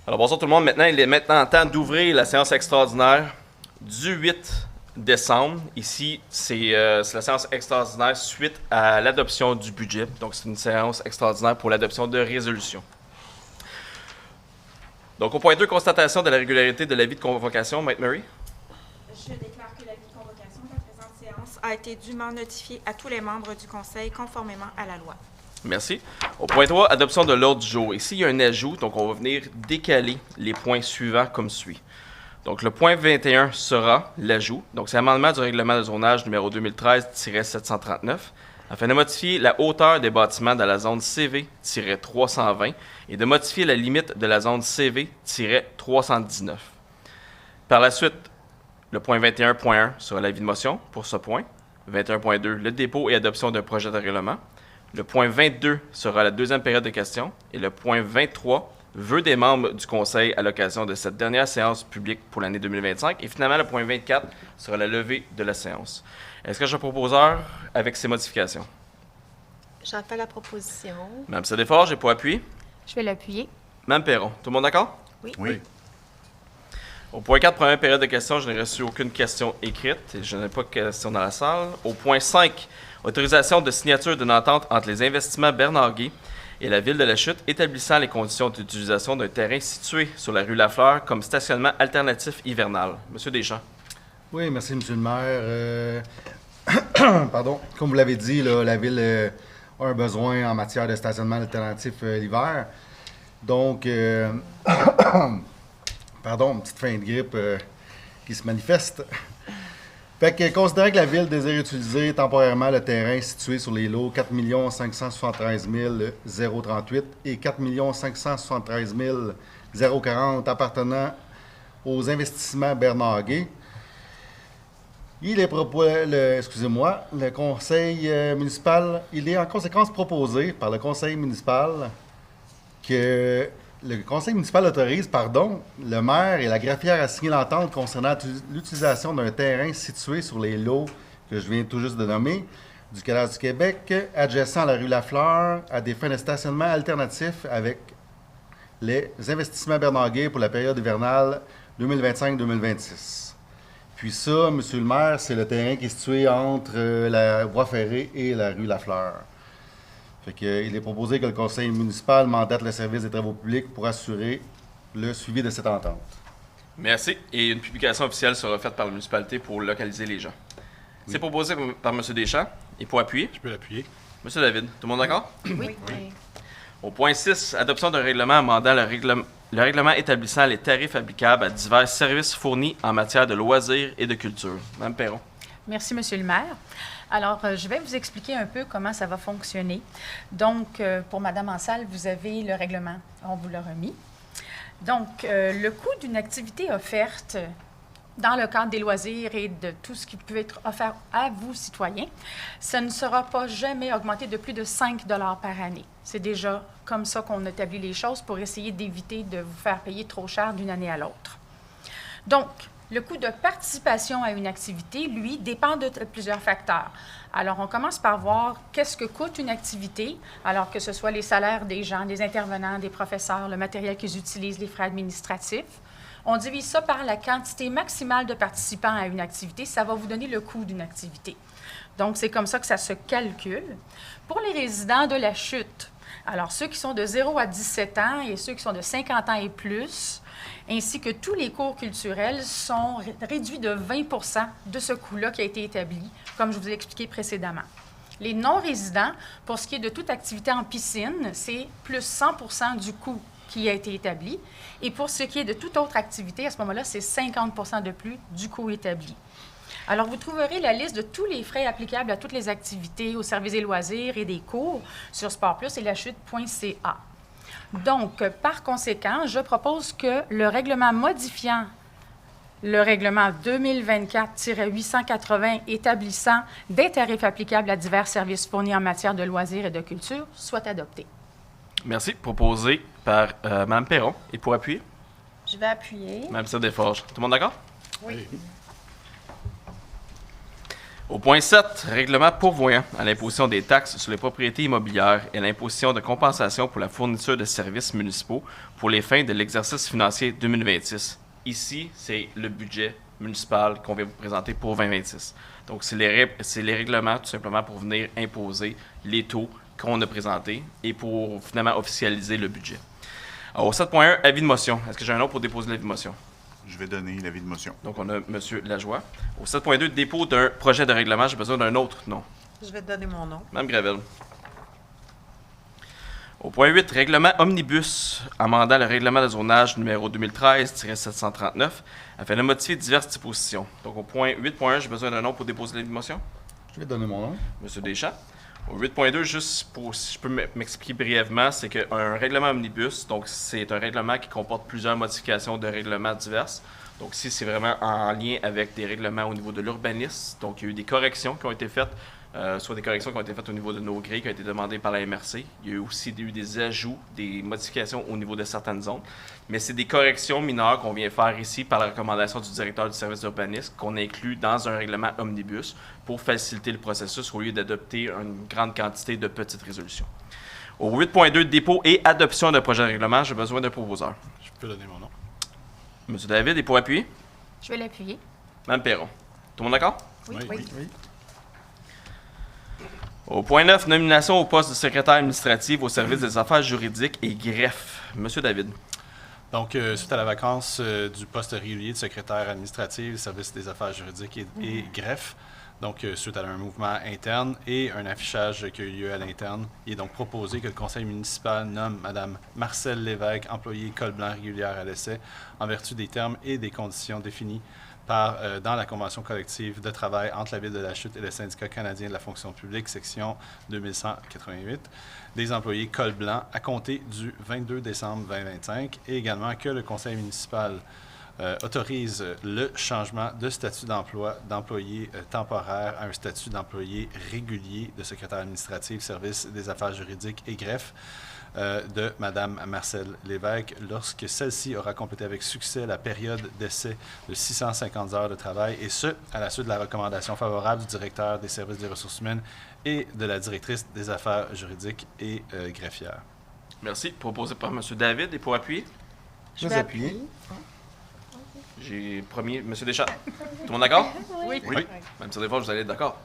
Alors, bonsoir tout le monde. Maintenant, il est maintenant temps d'ouvrir la séance extraordinaire du 8 décembre. Ici, c'est la séance extraordinaire suite à l'adoption du budget. Donc, c'est une séance extraordinaire pour l'adoption de résolutions. Donc, au point 2, constatation de la régularité de l'avis de convocation. Maître Murray. Je déclare que l'avis de convocation de la présente séance a été dûment notifié à tous les membres du Conseil conformément à la loi. Merci. Au point 3, adoption de l'ordre du jour. Ici, il y a un ajout, donc on va venir décaler les points suivants comme suit. Donc, le point 21 sera l'ajout. Donc, c'est l'amendement du règlement de zonage numéro 2013-739 afin de modifier la hauteur des bâtiments dans la zone CV-320 et de modifier la limite de la zone CV-319. Par la suite, le point 21.1 sera l'avis de motion pour ce point. 21.2, le dépôt et adoption d'un projet de règlement. Le point 22 sera la deuxième période de questions. Et le point 23, vœux des membres du Conseil à l'occasion de cette dernière séance publique pour l'année 2025. Et finalement, le point 24 sera la levée de la séance. Est-ce que j'ai un proposeur avec ces modifications? J'en fais la proposition. Mme Sédéfort, j'ai pour appui. Je vais l'appuyer. Mme Perron, tout le monde d'accord? Oui. Au point 4, première période de questions, je n'ai reçu aucune question écrite et je n'ai pas de questions dans la salle. Au point 5, autorisation de signature d'une entente entre les investissements Bernard-Guay et la ville de La Chute établissant les conditions d'utilisation d'un terrain situé sur la rue Lafleur comme stationnement alternatif hivernal. Monsieur Deschamps. Oui, merci, monsieur le maire. Pardon. Comme vous l'avez dit, là, la ville a un besoin en matière de stationnement alternatif l'hiver. Donc, pardon, une petite fin de grippe qui se manifeste. Fait que, considérant que la ville désire utiliser temporairement le terrain situé sur les lots 4 573 038 et 4 573 040 appartenant aux investissements Bernard-Guay, il est le conseil municipal, il est en conséquence proposé par le conseil municipal que le conseil municipal autorise, le maire et la greffière à signer l'entente concernant l'utilisation d'un terrain situé sur les lots que je viens tout juste de nommer, du Cadastre du Québec, adjacent à la rue Lafleur, à des fins de stationnement alternatifs avec les investissements Bernard-Guay pour la période hivernale 2025-2026. Puis ça, monsieur le maire, c'est le terrain qui est situé entre la voie ferrée et la rue Lafleur. Fait que, il est proposé que le conseil municipal mandate le service des travaux publics pour assurer le suivi de cette entente. Merci. Et une publication officielle sera faite par la municipalité pour localiser les gens. C'est proposé par M. Deschamps. Et pour appuyer? Je peux l'appuyer. M. David, tout le monde d'accord? Oui. Au point 6, adoption d'un règlement amendant le règlement établissant les tarifs applicables à divers services fournis en matière de loisirs et de culture. Mme Perron. Merci, Monsieur le maire. Alors, je vais vous expliquer un peu comment ça va fonctionner. Donc, pour Mme Ansal, vous avez le règlement. On vous l'a remis. Donc, le coût d'une activité offerte dans le cadre des loisirs et de tout ce qui peut être offert à vous, citoyens, ça ne sera pas jamais augmenté de plus de 5 $ par année. C'est déjà comme ça qu'on établit les choses pour essayer d'éviter de vous faire payer trop cher d'une année à l'autre. Donc, le coût de participation à une activité, lui, dépend de plusieurs facteurs. Alors, on commence par voir qu'est-ce que coûte une activité, alors que ce soit les salaires des gens, des intervenants, des professeurs, le matériel qu'ils utilisent, les frais administratifs. On divise ça par la quantité maximale de participants à une activité. Ça va vous donner le coût d'une activité. Donc, c'est comme ça que ça se calcule. Pour les résidents de la Chute, alors ceux qui sont de 0 à 17 ans et ceux qui sont de 50 ans et plus, ainsi que tous les cours culturels sont réduits de 20 % de ce coût-là qui a été établi, comme je vous ai expliqué précédemment. Les non-résidents, pour ce qui est de toute activité en piscine, c'est plus 100 % du coût qui a été établi. Et pour ce qui est de toute autre activité, à ce moment-là, c'est 50 % de plus du coût établi. Alors, vous trouverez la liste de tous les frais applicables à toutes les activités, aux services et loisirs et des cours sur SportPlus et lachute.ca. Donc, par conséquent, je propose que le règlement modifiant le règlement 2024-880 établissant des tarifs applicables à divers services fournis en matière de loisirs et de culture soit adopté. Merci. Proposé par Mme Perron. Et pour appuyer? Je vais appuyer. Mme Desforges. Tout le monde d'accord? Oui. Au point 7, règlement pourvoyant à l'imposition des taxes sur les propriétés immobilières et à l'imposition de compensation pour la fourniture de services municipaux pour les fins de l'exercice financier 2026. Ici, c'est le budget municipal qu'on vient vous présenter pour 2026. Donc, c'est les règlements tout simplement pour venir imposer les taux qu'on a présentés et pour finalement officialiser le budget. Alors, au 7.1, avis de motion. Est-ce que j'ai un nom pour déposer l'avis de motion? Je vais donner l'avis de motion. Donc, on a M. Lajoie. Au 7.2, dépôt d'un projet de règlement. J'ai besoin d'un autre nom. Je vais te donner mon nom. Mme Gravel. Au point 8, règlement omnibus, amendant le règlement de zonage numéro 2013-739, afin de modifier diverses dispositions. Donc, au point 8.1, j'ai besoin d'un nom pour déposer l'avis de motion. Je vais donner mon nom. M. Deschamps. Au 8.2, juste pour, si je peux m'expliquer brièvement, c'est qu'un règlement omnibus, donc c'est un règlement qui comporte plusieurs modifications de règlements diverses. Donc ici, c'est vraiment en lien avec des règlements au niveau de l'urbanisme. Donc il y a eu des corrections qui ont été faites, soit des corrections qui ont été faites au niveau de nos grilles qui ont été demandées par la MRC. Il y a eu aussi des ajouts, des modifications au niveau de certaines zones. Mais c'est des corrections mineures qu'on vient faire ici par la recommandation du directeur du service d'urbanisme qu'on inclut dans un règlement omnibus pour faciliter le processus au lieu d'adopter une grande quantité de petites résolutions. Au 8.2, dépôt et adoption d'un projet de règlement, j'ai besoin d'un proposeur. Je peux donner mon nom. M. David, et pour appuyer? Je vais l'appuyer. Mme Perron. Tout le monde d'accord? Oui. Au point 9, nomination au poste de secrétaire administratif au service des affaires juridiques et greffe. M. David. Donc, suite à la vacance du poste régulier de secrétaire administratif, service des affaires juridiques et greffe, donc suite à un mouvement interne et un affichage qui a eu lieu à l'interne, il est donc proposé que le conseil municipal nomme Mme Marcelle Lévesque, employée col blanc régulière à l'essai, en vertu des termes et des conditions définis dans la convention collective de travail entre la Ville de la Chute et le syndicat canadien de la fonction publique, section 2188, des employés col blanc à compter du 22 décembre 2025 et également que le conseil municipal autorise le changement de statut d'emploi d'employé temporaire à un statut d'employé régulier de secrétaire administratif, service des affaires juridiques et greffe de Mme Marcelle Lévesque lorsque celle-ci aura complété avec succès la période d'essai de 650 heures de travail, et ce, à la suite de la recommandation favorable du directeur des services des ressources humaines et de la directrice des affaires juridiques et greffières. Merci. Proposé par M. David et pour appuyer. Je vais appuyer. J'ai premier, M. Deschamps. Tout le monde d'accord? Oui. Oui. Même si des fois, vous allez être d'accord.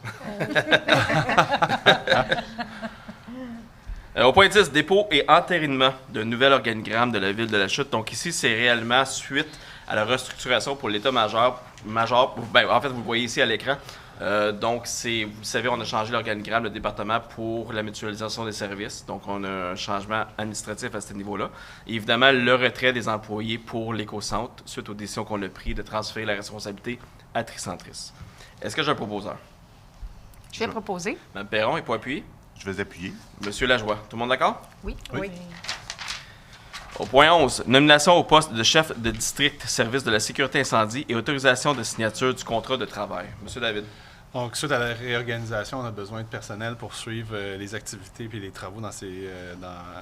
Au point 10, dépôt et entérinement d'un nouvel organigramme de la Ville de la Chute. Donc ici, c'est réellement suite à la restructuration pour l'état-major. En fait, vous le voyez ici à l'écran. Donc, vous savez, on a changé l'organigramme, le département, pour la mutualisation des services. Donc, on a un changement administratif à ce niveau-là. Et évidemment, le retrait des employés pour l'éco-centre, suite aux décisions qu'on a prises de transférer la responsabilité à Tricentris. Est-ce que j'ai un proposeur? Je vais proposer. Mme Perron, et pour appuyer? Je vais appuyer. Monsieur Lajoie. Tout le monde d'accord? Oui. Oui. Au point 11, nomination au poste de chef de district service de la sécurité incendie et autorisation de signature du contrat de travail. Monsieur David. Donc, suite à la réorganisation, on a besoin de personnel pour suivre les activités et les travaux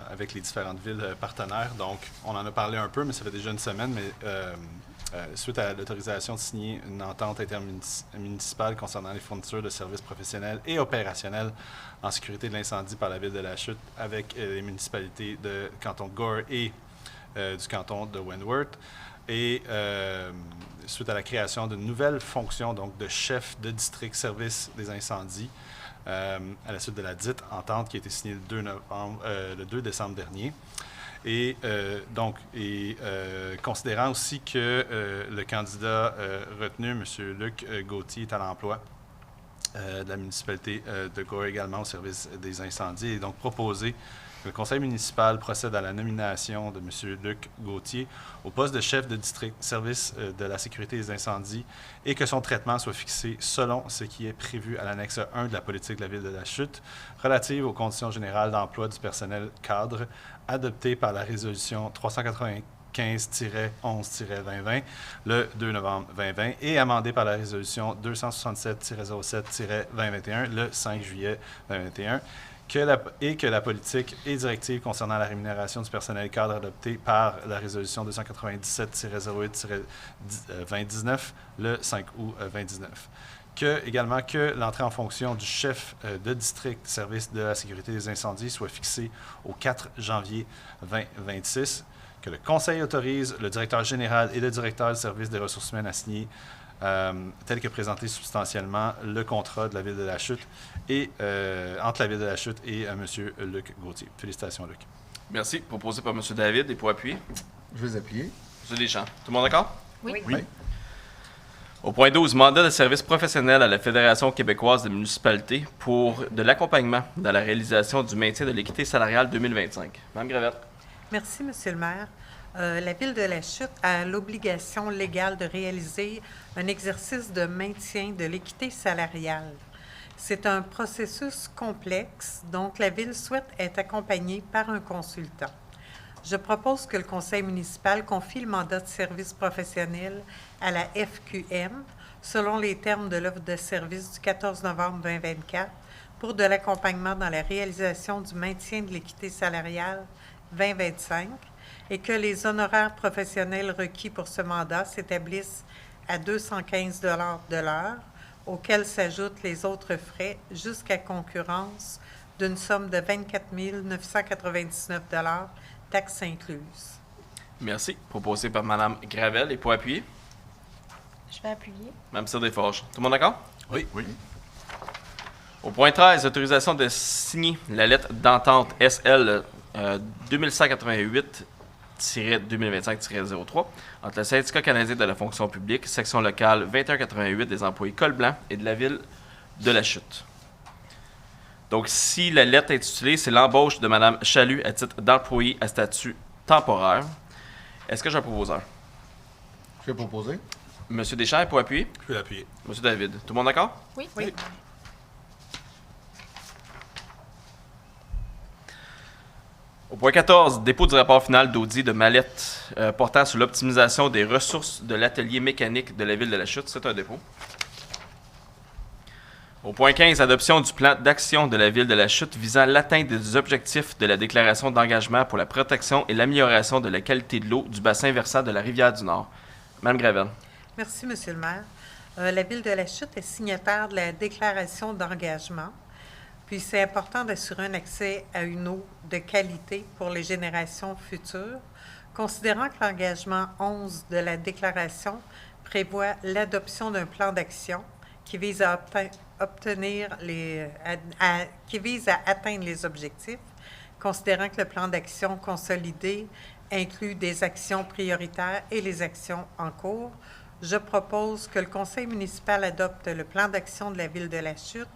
avec les différentes villes partenaires. Donc, on en a parlé un peu, mais ça fait déjà une semaine, mais suite à l'autorisation de signer une entente intermunicipale concernant les fournitures de services professionnels et opérationnels en sécurité de l'incendie par la Ville de la Chute avec les municipalités de canton de Gore et du canton de Wentworth. Et suite à la création d'une nouvelle fonction, donc de chef de district service des incendies, à la suite de la dite entente qui a été signée le 2 décembre dernier. Et considérant aussi que le candidat retenu, M. Luc Gauthier, est à l'emploi de la municipalité de Gore également au service des incendies, et donc proposé que le conseil municipal procède à la nomination de M. Luc Gauthier au poste de chef de district service de la sécurité des incendies et que son traitement soit fixé selon ce qui est prévu à l'annexe 1 de la politique de la Ville de la Chute relative aux conditions générales d'emploi du personnel cadre adoptée par la résolution 395-11-2020 le 2 novembre 2020 et amendée par la résolution 267-07-2021 le 5 juillet 2021. Que la politique et directive concernant la rémunération du personnel cadre adoptée par la résolution 297-08-2019 le 5 août 2019. Que l'entrée en fonction du chef de district service de la sécurité des incendies soit fixée au 4 janvier 2026. Que le Conseil autorise le directeur général et le directeur du service des ressources humaines à signer tel que présenté substantiellement le contrat de la Ville de la Chute et entre la Ville de la Chute et M. Luc Gauthier. Félicitations, Luc. Merci. Proposé par M. David et pour appuyer. Je vais appuyer. M. Deschamps. Tout le monde d'accord? Oui. Au point 12, mandat de service professionnel à la Fédération québécoise des municipalités pour de l'accompagnement dans la réalisation du maintien de l'équité salariale 2025. Mme Gravette. Merci, Monsieur le maire. La Ville de la Chute a l'obligation légale de réaliser un exercice de maintien de l'équité salariale. C'est un processus complexe, donc la Ville souhaite être accompagnée par un consultant. Je propose que le Conseil municipal confie le mandat de service professionnel à la FQM, selon les termes de l'offre de service du 14 novembre 2024, pour de l'accompagnement dans la réalisation du maintien de l'équité salariale 2025, et que les honoraires professionnels requis pour ce mandat s'établissent à 215 $ de l'heure, auxquels s'ajoutent les autres frais jusqu'à concurrence d'une somme de 24 999 $, taxes incluses. Merci. Proposé par Mme Gravel et pour appuyer. Je vais appuyer. Mme Cyr-Desforges. Tout le monde d'accord? Oui. Au point 13, autorisation de signer la lettre d'entente SL 2188-2025-03 entre le Syndicat canadien de la fonction publique, section locale 2188 des employés Col Blanc et de la Ville de la Chute. Donc, si la lettre intitulée, c'est l'embauche de Mme Chalut à titre d'employé à statut temporaire, est-ce que j'ai un proposeur? Je vais proposer. M. Deschamps, pour appuyer. Je peux l'appuyer. M. David. Tout le monde d'accord? Oui. Au point 14, dépôt du rapport final d'audit de mallette portant sur l'optimisation des ressources de l'atelier mécanique de la Ville de la Chute. C'est un dépôt. Au point 15, adoption du plan d'action de la Ville de la Chute visant l'atteinte des objectifs de la déclaration d'engagement pour la protection et l'amélioration de la qualité de l'eau du bassin versant de la Rivière-du-Nord. Mme Gravel. Merci, Monsieur le maire. La Ville de la Chute est signataire de la déclaration d'engagement. Puis c'est important d'assurer un accès à une eau de qualité pour les générations futures, considérant que l'engagement 11 de la déclaration prévoit l'adoption d'un plan d'action qui vise à atteindre les objectifs, considérant que le plan d'action consolidé inclut des actions prioritaires et les actions en cours. Je propose que le conseil municipal adopte le plan d'action de la Ville de la Chute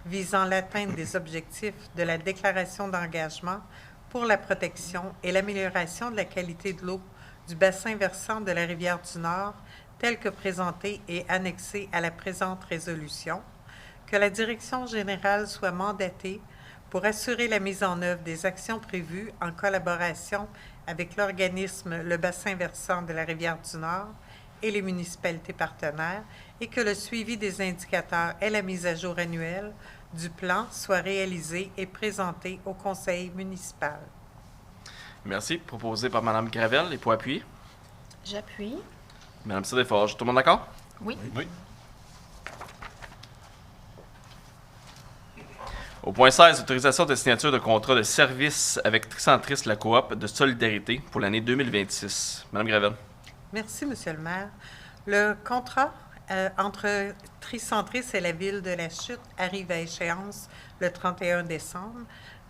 visant l'atteinte des objectifs de la déclaration d'engagement pour la protection et l'amélioration de la qualité de l'eau du bassin versant de la Rivière-du-Nord, tel que présenté et annexé à la présente résolution, que la direction générale soit mandatée pour assurer la mise en œuvre des actions prévues en collaboration avec l'organisme Le Bassin versant de la Rivière-du-Nord et les municipalités partenaires, et que le suivi des indicateurs et la mise à jour annuelle du plan soient réalisés et présentés au conseil municipal. Merci. Proposé par Mme Gravel. Et pour appuyer? J'appuie. Mme Sédéforge. Tout le monde d'accord? Oui. Oui. Au point 16, autorisation de signature de contrat de service avec Tricentris, la coop de solidarité pour l'année 2026. Mme Gravel. Merci, Monsieur le maire. Le contrat entre Tricentris et la Ville de la Chute arrive à échéance le 31 décembre.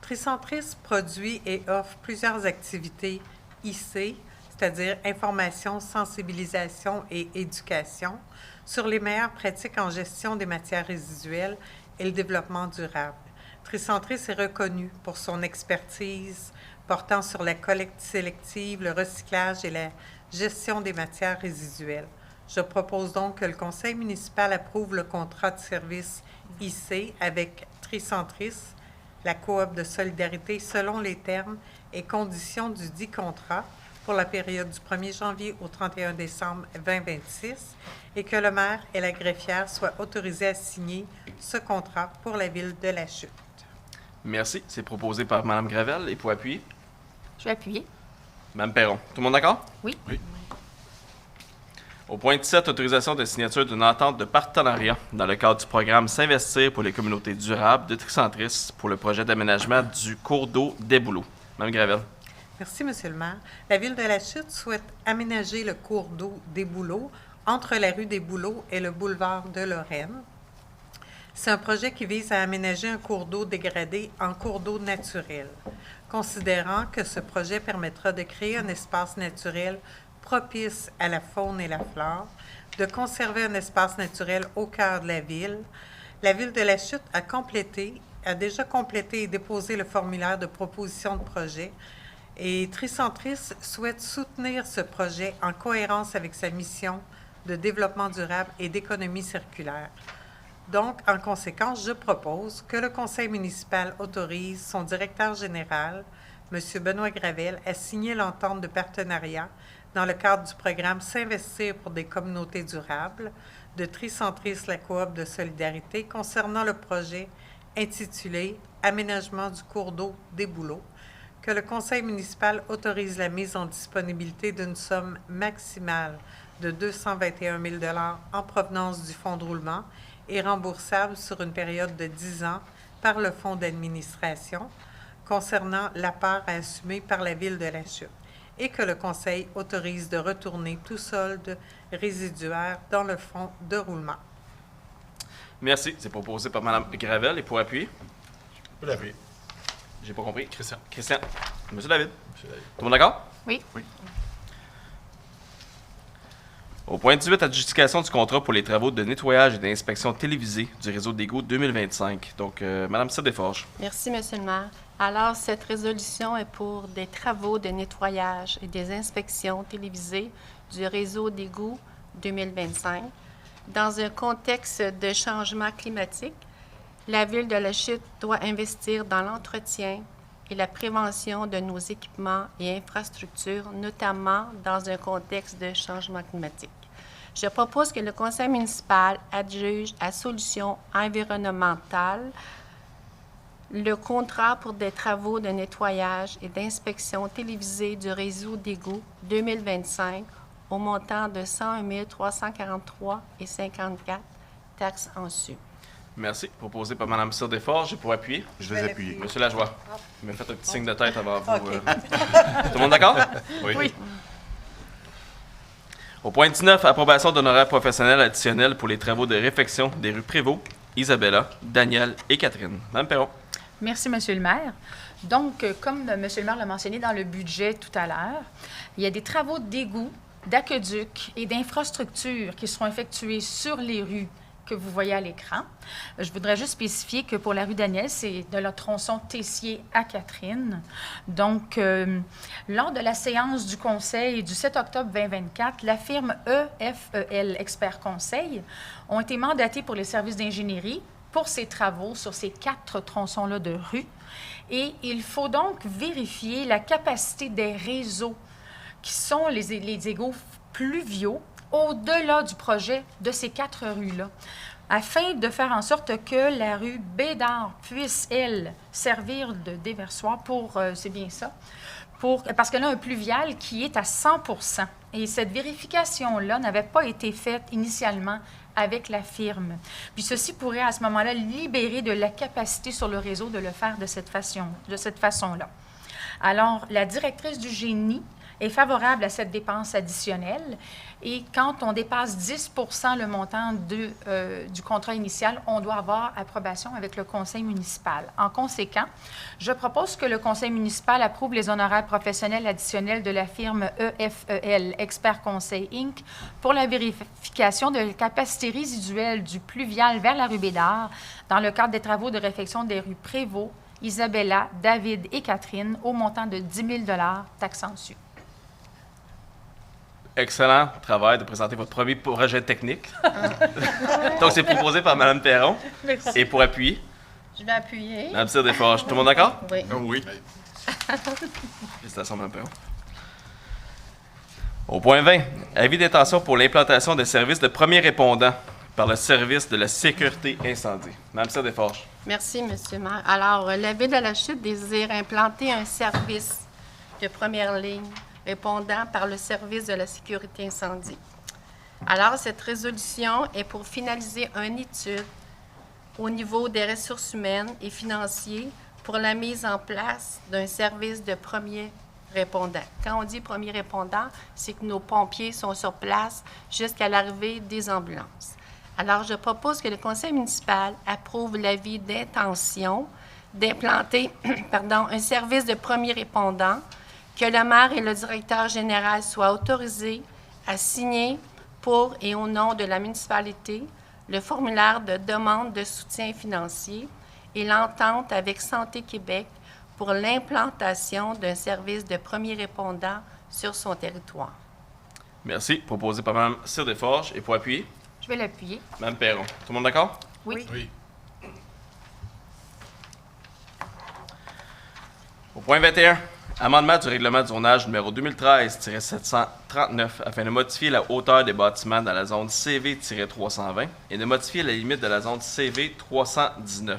Tricentris produit et offre plusieurs activités IC, c'est-à-dire information, sensibilisation et éducation, sur les meilleures pratiques en gestion des matières résiduelles et le développement durable. Tricentris est reconnu pour son expertise portant sur la collecte sélective, le recyclage et la gestion des matières résiduelles. Je propose donc que le conseil municipal approuve le contrat de service IC avec Tricentris, la coop de solidarité, selon les termes et conditions du dit contrat pour la période du 1er janvier au 31 décembre 2026 et que le maire et la greffière soient autorisés à signer ce contrat pour la Ville de la Chute. Merci. C'est proposé par Mme Gravel. Et pour appuyer? Je vais appuyer. Mme Perron. Tout le monde d'accord? Oui. Oui. Au point 17, autorisation de signature d'une entente de partenariat dans le cadre du programme S'investir pour les communautés durables de Tricentris pour le projet d'aménagement du cours d'eau des Bouleaux. Mme Gravel. Merci, Monsieur le maire. La Ville de la Chute souhaite aménager le cours d'eau des Bouleaux entre la rue des Bouleaux et le boulevard de Lorraine. C'est un projet qui vise à aménager un cours d'eau dégradé en cours d'eau naturel, considérant que ce projet permettra de créer un espace naturel propice à la faune et la flore, de conserver un espace naturel au cœur de la ville. La Ville de la Chute a déjà complété et déposé le formulaire de proposition de projet et Tricentris souhaite soutenir ce projet en cohérence avec sa mission de développement durable et d'économie circulaire. Donc, en conséquence, je propose que le conseil municipal autorise son directeur général, M. Benoît Gravel, à signer l'entente de partenariat dans le cadre du programme S'investir pour des communautés durables de Tricentris, la coop de solidarité, concernant le projet intitulé « Aménagement du cours d'eau des Bouleaux », que le conseil municipal autorise la mise en disponibilité d'une somme maximale de 221 000 $ en provenance du fonds de roulement et remboursable sur une période de 10 ans par le fonds d'administration concernant la part à assumer par la Ville de la Chute, et que le conseil autorise de retourner tout solde résiduaire dans le fonds de roulement. Merci. C'est proposé par Mme Gravel. Et pour appuyer? Je peux l'appuyer. J'ai pas compris. Christian. Christian. Monsieur David. Monsieur David. Tout le monde d'accord? Oui. Oui. Au point 18, adjudication du contrat pour les travaux de nettoyage et d'inspection télévisée du réseau d'égouts 2025. Donc, Mme Sédéforge. Merci, Monsieur le maire. Alors, cette résolution est pour des travaux de nettoyage et des inspections télévisées du réseau d'égouts 2025. Dans un contexte de changement climatique, la Ville de la Chute doit investir dans l'entretien et la prévention de nos équipements et infrastructures, notamment dans un contexte de changement climatique. Je propose que le conseil municipal adjuge à Solutions environnementales le contrat pour des travaux de nettoyage et d'inspection télévisée du réseau d'égouts 2025 au montant de 101 343,54 taxes en su. Merci. Proposé par Mme Sir-Desforges. Et pour appuyer, Je vais appuyer. Monsieur Lajoie. Il m'a fait un petit signe de tête avant vous. OK. Tout le monde d'accord? Oui. Au point 19, approbation d'honoraires professionnels additionnels pour les travaux de réfection des rues Prévost, Isabella, Daniel et Catherine. Mme Perron. Merci, Monsieur le maire. Donc, comme Monsieur le maire l'a mentionné dans le budget tout à l'heure, il y a des travaux d'égouts, d'aqueducs et d'infrastructures qui seront effectués sur les rues que vous voyez à l'écran. Je voudrais juste spécifier que pour la rue Daniel, c'est de la tronçon Tessier à Catherine. Donc, lors de la séance du Conseil du 7 octobre 2024, la firme EFEL Expert Conseil ont été mandatés pour les services d'ingénierie pour ces travaux sur ces 4 tronçons-là de rue. Et il faut donc vérifier la capacité des réseaux qui sont les égouts pluviaux au-delà du projet de ces 4 rues-là, afin de faire en sorte que la rue Bédard puisse, elle, servir de déversoir pour, c'est bien ça, parce qu'elle a un pluvial qui est à 100%. Et cette vérification-là n'avait pas été faite initialement avec la firme. Puis ceci pourrait à ce moment-là libérer de la capacité sur le réseau de le faire de cette façon-là. Alors, la directrice du génie est favorable à cette dépense additionnelle et quand on dépasse 10 % le montant du contrat initial, on doit avoir approbation avec le conseil municipal. En conséquent, je propose que le conseil municipal approuve les honoraires professionnels additionnels de la firme EFEL Expert Conseil Inc. pour la vérification de la capacité résiduelle du pluvial vers la rue Bédard dans le cadre des travaux de réfection des rues Prévost, Isabella, David et Catherine au montant de 10 000 taxes en su. Excellent travail de présenter votre premier projet technique. Donc, c'est proposé par Mme Perron. Merci. Et pour appuyer, Je vais appuyer. Mme Sir-Desforges. Tout le monde d'accord? Oui. Oui. Félicitations, Mme Perron. Au point 20, avis d'intention pour l'implantation de services de premier répondant par le service de la sécurité incendie. Mme Sir-Desforges. Merci, M. le maire. Alors, la Ville de la Chute désire implanter un service de première ligne répondant par le service de la sécurité incendie. Alors, cette résolution est pour finaliser une étude au niveau des ressources humaines et financiers pour la mise en place d'un service de premier répondant. Quand on dit premier répondant, c'est que nos pompiers sont sur place jusqu'à l'arrivée des ambulances. Alors, je propose que le conseil municipal approuve l'avis d'intention d'implanter un service de premier répondant, que le maire et le directeur général soient autorisés à signer pour et au nom de la municipalité le formulaire de demande de soutien financier et l'entente avec Santé Québec pour l'implantation d'un service de premier répondant sur son territoire. Merci. Proposé par Mme Sir-Desforges. Et pour appuyer, Je vais l'appuyer. Mme Perron. Tout le monde d'accord? Oui. Oui. Au point 21, amendement du règlement de zonage numéro 2013-739 afin de modifier la hauteur des bâtiments dans la zone CV-320 et de modifier la limite de la zone CV-319.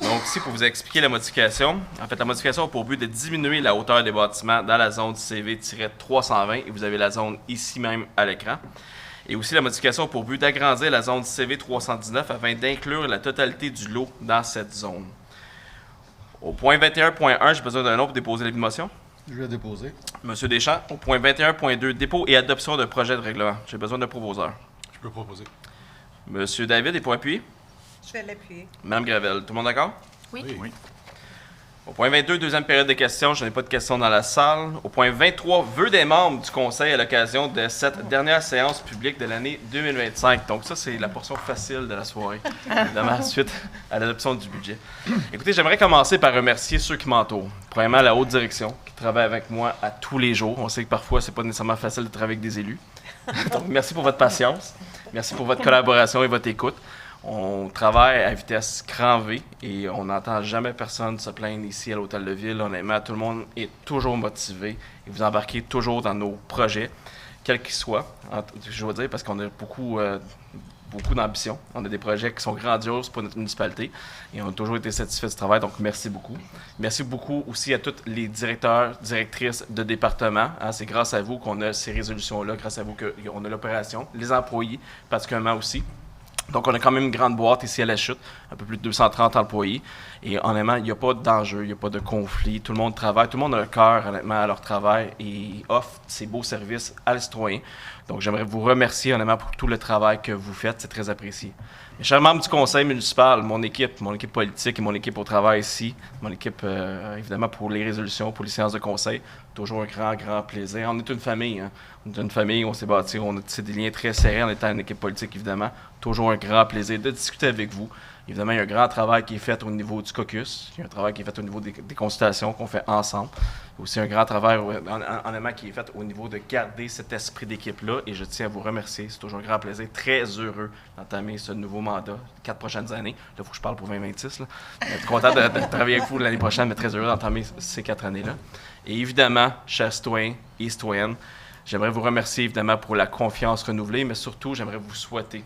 Donc, ici, pour vous expliquer la modification, en fait, la modification a pour but de diminuer la hauteur des bâtiments dans la zone CV-320 et vous avez la zone ici même à l'écran. Et aussi, la modification a pour but d'agrandir la zone CV-319 afin d'inclure la totalité du lot dans cette zone. Au point 21.1, j'ai besoin d'un nom pour déposer l'avis de motion. Je vais déposer. Monsieur Deschamps, au point 21.2, dépôt et adoption d'un projet de règlement. J'ai besoin d'un proposeur. Je peux proposer. Monsieur David, et pour appuyer? Je vais l'appuyer. Mme Gravel, tout le monde d'accord? Oui. Oui. Au point 22, deuxième période de questions. Je n'ai pas de questions dans la salle. Au point 23, vœux des membres du Conseil à l'occasion de cette dernière séance publique de l'année 2025. Donc ça, c'est la portion facile de la soirée, évidemment, suite à l'adoption du budget. Écoutez, j'aimerais commencer par remercier ceux qui m'entourent. Premièrement, la haute direction, qui travaille avec moi à tous les jours. On sait que parfois, c'est pas nécessairement facile de travailler avec des élus. Donc, merci pour votre patience. Merci pour votre collaboration et votre écoute. On travaille à vitesse grand V et on n'entend jamais personne se plaindre ici à l'Hôtel de Ville. Honnêtement, tout le monde est toujours motivé et vous embarquez toujours dans nos projets. quel qu'il soit, je veux dire, parce qu'on a beaucoup d'ambition. On a des projets qui sont grandioses pour notre municipalité et on a toujours été satisfaits du travail, donc merci beaucoup. Merci beaucoup aussi à tous les directeurs, directrices de département. C'est grâce à vous qu'on a ces résolutions-là, grâce à vous qu'on a l'opération, les employés particulièrement aussi. Donc, on a quand même une grande boîte ici à la Chute, un peu plus de 230 employés. Et honnêtement, il n'y a pas d'enjeu, il n'y a pas de conflit. Tout le monde travaille, tout le monde a un cœur, honnêtement, à leur travail et offre ces beaux services à les citoyens. Donc, j'aimerais vous remercier, honnêtement, pour tout le travail que vous faites. C'est très apprécié. Mes chers membres du conseil municipal, mon équipe politique et mon équipe au travail ici, mon équipe, évidemment, pour les résolutions, pour les séances de conseil, toujours un grand plaisir. On est une famille, hein. On est une famille, on s'est bâti, on a des liens très serrés en étant une équipe politique, évidemment. Toujours un grand plaisir de discuter avec vous. Évidemment, il y a un grand travail qui est fait au niveau du caucus. Il y a un travail qui est fait au niveau des consultations qu'on fait ensemble. Il y a aussi un grand travail, honnêtement, qui est fait au niveau de garder cet esprit d'équipe-là. Et je tiens à vous remercier. C'est toujours un grand plaisir. Très heureux d'entamer ce nouveau mandat, 4 prochaines années. Là, il faut que je parle pour 2026. Là. Je suis content de travailler avec vous l'année prochaine, mais très heureux d'entamer ces 4 années-là. Et évidemment, chers citoyens et citoyennes, j'aimerais vous remercier évidemment pour la confiance renouvelée, mais surtout, j'aimerais vous souhaiter,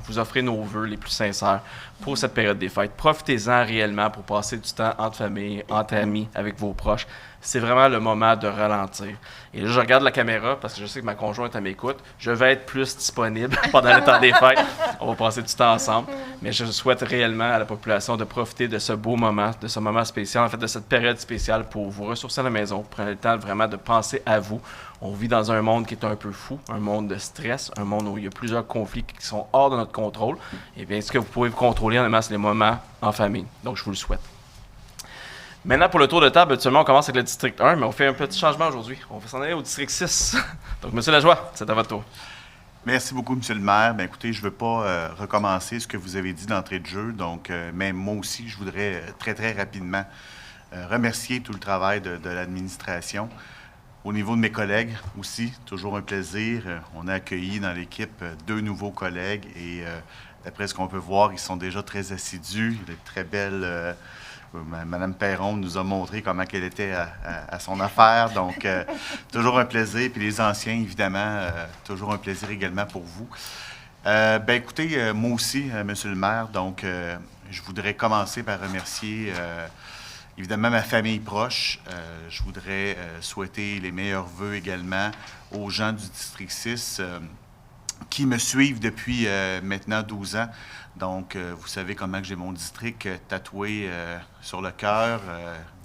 vous offrir nos vœux les plus sincères pour cette période des fêtes. Profitez-en réellement pour passer du temps entre famille, entre amis, avec vos proches. C'est vraiment le moment de ralentir. Et là, je regarde la caméra parce que je sais que ma conjointe elle m'écoute. Je vais être plus disponible pendant le temps des fêtes. On va passer du temps ensemble. Mais je souhaite réellement à la population de profiter de ce beau moment, de ce moment spécial, en fait, de cette période spéciale pour vous ressourcer à la maison. Prenez le temps vraiment de penser à vous. On vit dans un monde qui est un peu fou, un monde de stress, un monde où il y a plusieurs conflits qui sont hors de notre contrôle. Et bien, ce que vous pouvez vous contrôler, honnêtement, c'est les moments en famille. Donc, je vous le souhaite. Maintenant, pour le tour de table, habituellement, on commence avec le district 1, mais on fait un petit changement aujourd'hui. On va s'en aller au district 6. Donc, M. Lajoie, c'est à votre tour. Merci beaucoup, M. le maire. Bien, écoutez, je ne veux pas recommencer ce que vous avez dit d'entrée de jeu. Donc, même moi aussi, je voudrais très, très rapidement remercier tout le travail de l'administration. Au niveau de mes collègues aussi, toujours un plaisir. On a accueilli dans l'équipe 2 nouveaux collègues et d'après ce qu'on peut voir, ils sont déjà très assidus. Il y a de très belles... Mme Perron nous a montré comment elle était à son affaire. Donc, toujours un plaisir. Puis les anciens, évidemment, toujours un plaisir également pour vous. Bien, écoutez, moi aussi, Monsieur le maire, donc, je voudrais commencer par remercier... évidemment, ma famille proche. Je voudrais souhaiter les meilleurs vœux également aux gens du District 6 qui me suivent depuis maintenant 12 ans. Donc, vous savez comment que j'ai mon district tatoué sur le cœur,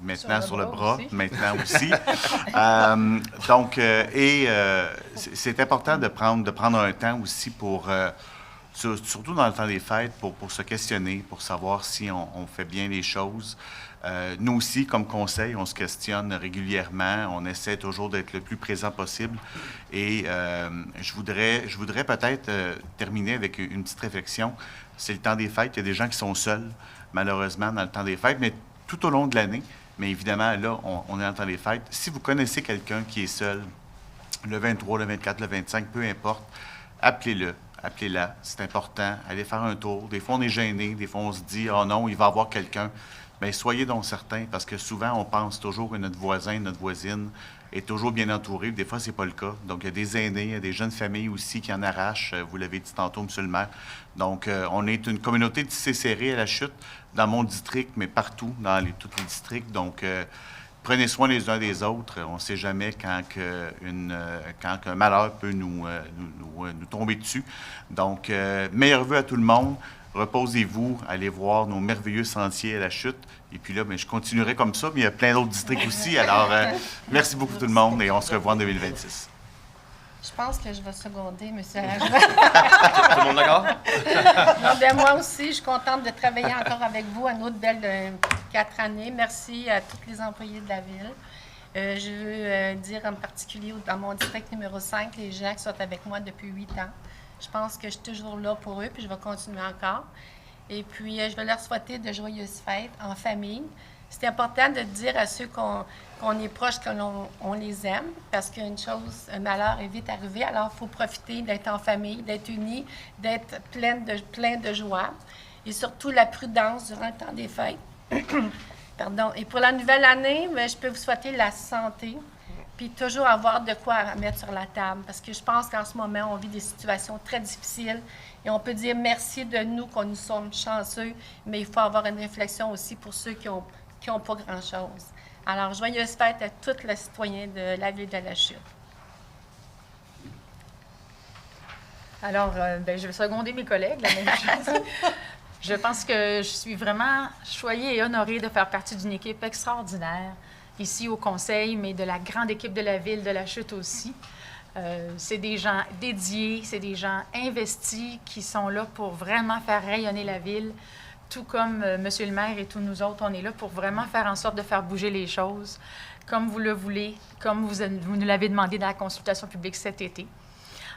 maintenant sur le bras, aussi. Maintenant aussi. C'est important de prendre un temps aussi pour... surtout dans le temps des fêtes, pour se questionner, pour savoir si on fait bien les choses. Nous aussi, comme conseil, on se questionne régulièrement. On essaie toujours d'être le plus présent possible. Et je voudrais peut-être terminer avec une petite réflexion. C'est le temps des fêtes. Il y a des gens qui sont seuls, malheureusement, dans le temps des fêtes, mais tout au long de l'année. Mais évidemment, là, on est dans le temps des fêtes. Si vous connaissez quelqu'un qui est seul, le 23, le 24, le 25, peu importe, appelez-le. Appelez-la, c'est important. Allez faire un tour. Des fois, on est gêné. Des fois, on se dit « Oh non, il va y avoir quelqu'un. » Bien, soyez donc certains, parce que souvent, on pense toujours que notre voisin, notre voisine est toujours bien entouré. Des fois, c'est pas le cas. Donc, il y a des aînés, il y a des jeunes familles aussi qui en arrachent. Vous l'avez dit tantôt, M. le maire. Donc, on est une communauté tissée serrée à la Chute, dans mon district, mais partout, dans tous les districts. Donc, prenez soin les uns des autres. On ne sait jamais quand un malheur peut nous tomber dessus. Donc, meilleurs vœux à tout le monde. Reposez-vous, allez voir nos merveilleux sentiers à la Chute. Et puis là, bien, je continuerai comme ça, mais il y a plein d'autres districts aussi. Alors, merci beaucoup tout le monde et on se revoit en 2026. Je pense que je vais seconder, M. Tout le monde d'accord? Non, moi aussi, je suis contente de travailler encore avec vous à une autre belle 4 années. Merci à tous les employés de la ville. Je veux dire en particulier dans mon district numéro 5, les gens qui sont avec moi depuis 8 ans. Je pense que je suis toujours là pour eux, puis je vais continuer encore. Et puis, je vais leur souhaiter de joyeuses fêtes en famille. C'est important de dire à ceux qu'on est proches, qu'on les aime, parce qu'une chose, un malheur est vite arrivé. Alors, il faut profiter d'être en famille, d'être unis, d'être plein de joie. Et surtout, la prudence durant le temps des fêtes. Pardon. Et pour la nouvelle année, je peux vous souhaiter la santé, puis toujours avoir de quoi à mettre sur la table. Parce que je pense qu'en ce moment, on vit des situations très difficiles et on peut dire merci de nous, qu'on nous sommes chanceux, mais il faut avoir une réflexion aussi pour ceux qui ont pas grand-chose. Alors, joyeuses fêtes à tous les citoyens de la ville de La Chute. Alors, je vais seconder mes collègues, la même chose. Je pense que je suis vraiment choyée et honorée de faire partie d'une équipe extraordinaire ici au Conseil, mais de la grande équipe de la ville de La Chute aussi. C'est des gens dédiés, c'est des gens investis qui sont là pour vraiment faire rayonner la ville, tout comme Monsieur le maire et tous nous autres, on est là pour vraiment faire en sorte de faire bouger les choses, comme vous le voulez, comme vous nous l'avez demandé dans la consultation publique cet été.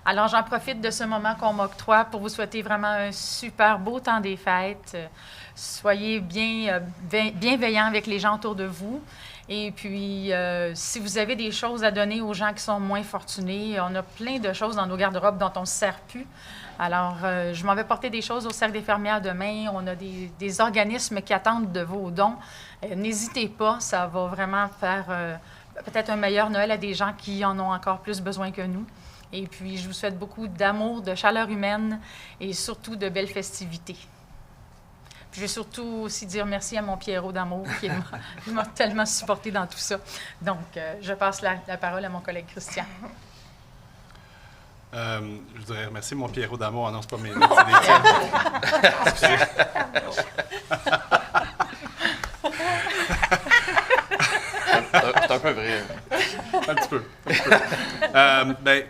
Alors, j'en profite de ce moment qu'on m'octroie pour vous souhaiter vraiment un super beau temps des fêtes. Soyez bienveillants avec les gens autour de vous. Et puis, si vous avez des choses à donner aux gens qui sont moins fortunés, on a plein de choses dans nos garde-robes dont on ne se sert plus. Alors, je m'en vais porter des choses au Cercle des fermières demain. On a des organismes qui attendent de vos dons. N'hésitez pas, ça va vraiment faire peut-être un meilleur Noël à des gens qui en ont encore plus besoin que nous. Et puis, je vous souhaite beaucoup d'amour, de chaleur humaine et surtout de belles festivités. Puis, je vais surtout aussi dire merci à mon Pierrot d'amour qui m'a tellement supporté dans tout ça. Donc, je passe la parole à mon collègue Christian. Je voudrais remercier mon Pierrot d'amour. Ah non, c'est pas mes notes, c'est des tiens. Excusez. C'est un peu vrai. Un petit peu.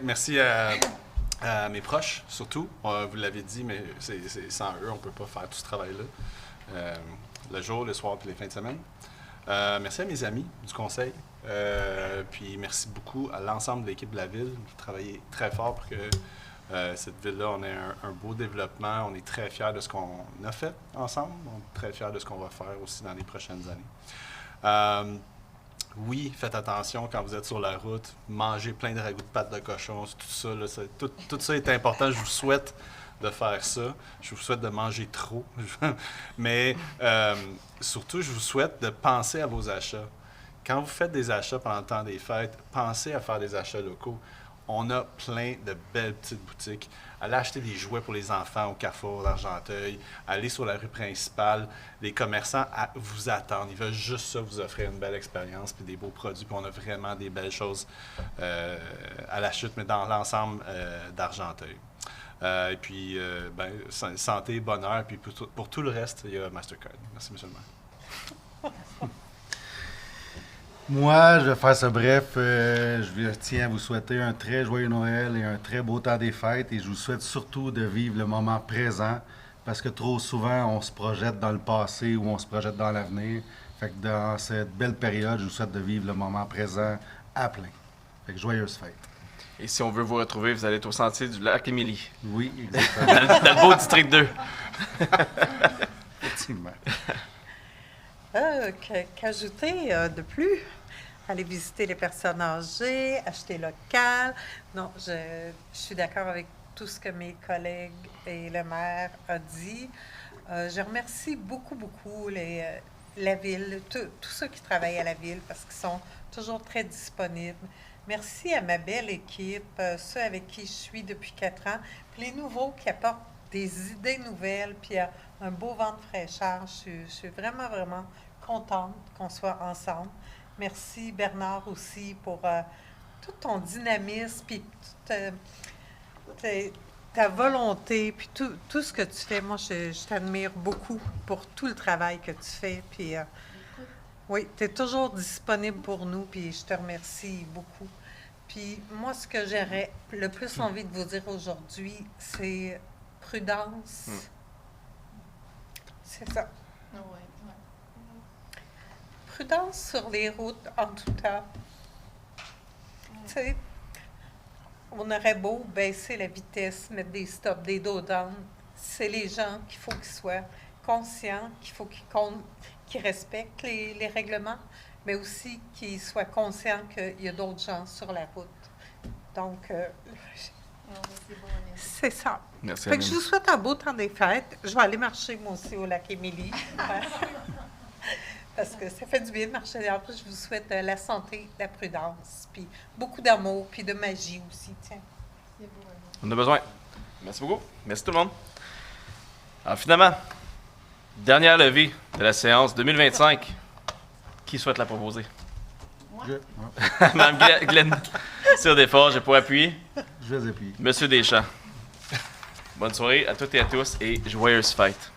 Merci à mes proches, surtout. Vous l'avez dit, mais c'est sans eux, on ne peut pas faire tout ce travail-là. Le jour, le soir, puis les fins de semaine. Merci à mes amis du conseil. Puis merci beaucoup à l'ensemble de l'équipe de la ville. Vous travaillez très fort pour que cette ville-là, on ait un beau développement. On est très fiers de ce qu'on a fait ensemble. On est très fiers de ce qu'on va faire aussi dans les prochaines années. Oui, faites attention quand vous êtes sur la route. Mangez plein de ragoûts de pâte de cochon, tout ça. Là, tout ça est important. Je vous souhaite de faire ça. Je vous souhaite de manger trop. Mais surtout, je vous souhaite de penser à vos achats. Quand vous faites des achats pendant le temps des fêtes, pensez à faire des achats locaux. On a plein de belles petites boutiques. Allez acheter des jouets pour les enfants au Carrefour d'Argenteuil. Allez sur la rue principale. Les commerçants vous attendent. Ils veulent juste ça, vous offrir une belle expérience puis des beaux produits. Puis on a vraiment des belles choses à La Chute, mais dans l'ensemble d'Argenteuil. Et puis, santé, bonheur. Puis pour tout le reste, il y a Mastercard. Merci, M. le maire. Moi, je vais faire ça bref. Je tiens à vous souhaiter un très joyeux Noël et un très beau temps des fêtes. Et je vous souhaite surtout de vivre le moment présent parce que trop souvent, on se projette dans le passé ou on se projette dans l'avenir. Fait que dans cette belle période, je vous souhaite de vivre le moment présent à plein. Fait que joyeuses fêtes. Et si on veut vous retrouver, vous allez être au sentier du lac Émilie. Oui, exactement. Dans le beau district 2. Effectivement. Qu'ajouter de plus? Aller visiter les personnes âgées, acheter local. Non, je suis d'accord avec tout ce que mes collègues et le maire a dit. Je remercie beaucoup la ville, tous ceux qui travaillent à la ville parce qu'ils sont toujours très disponibles. Merci à ma belle équipe, ceux avec qui je suis depuis 4 ans, puis les nouveaux qui apportent des idées nouvelles, puis un beau vent de fraîcheur. Je suis vraiment, vraiment contente qu'on soit ensemble. Merci Bernard aussi pour tout ton dynamisme, puis ta volonté, puis tout ce que tu fais. Moi, je t'admire beaucoup pour tout le travail que tu fais. Puis oui, tu es toujours disponible pour nous, puis je te remercie beaucoup. Puis moi, ce que j'aurais le plus envie de vous dire aujourd'hui, c'est prudence. C'est ça. Prudence sur les routes en tout temps. Tu sais, on aurait beau baisser la vitesse, mettre des stops, des dos-down. C'est les gens qu'il faut qu'ils soient conscients, qu'il faut qu'ils respectent les règlements, mais aussi qu'ils soient conscients qu'il y a d'autres gens sur la route. Donc, c'est ça. Merci. Fait que je vous souhaite un beau temps des fêtes. Je vais aller marcher moi aussi au lac Émilie. Parce que ça fait du bien de marcher. En plus, je vous souhaite la santé, la prudence, puis beaucoup d'amour, puis de magie aussi. Tiens. On a besoin. Merci beaucoup. Merci tout le monde. Alors finalement, dernière levée de la séance 2025. Qui souhaite la proposer? Mme Glenn sur des forges pour appuyer. Je vais appuyer. Monsieur Deschamps. Bonne soirée à toutes et à tous et joyeuse fête.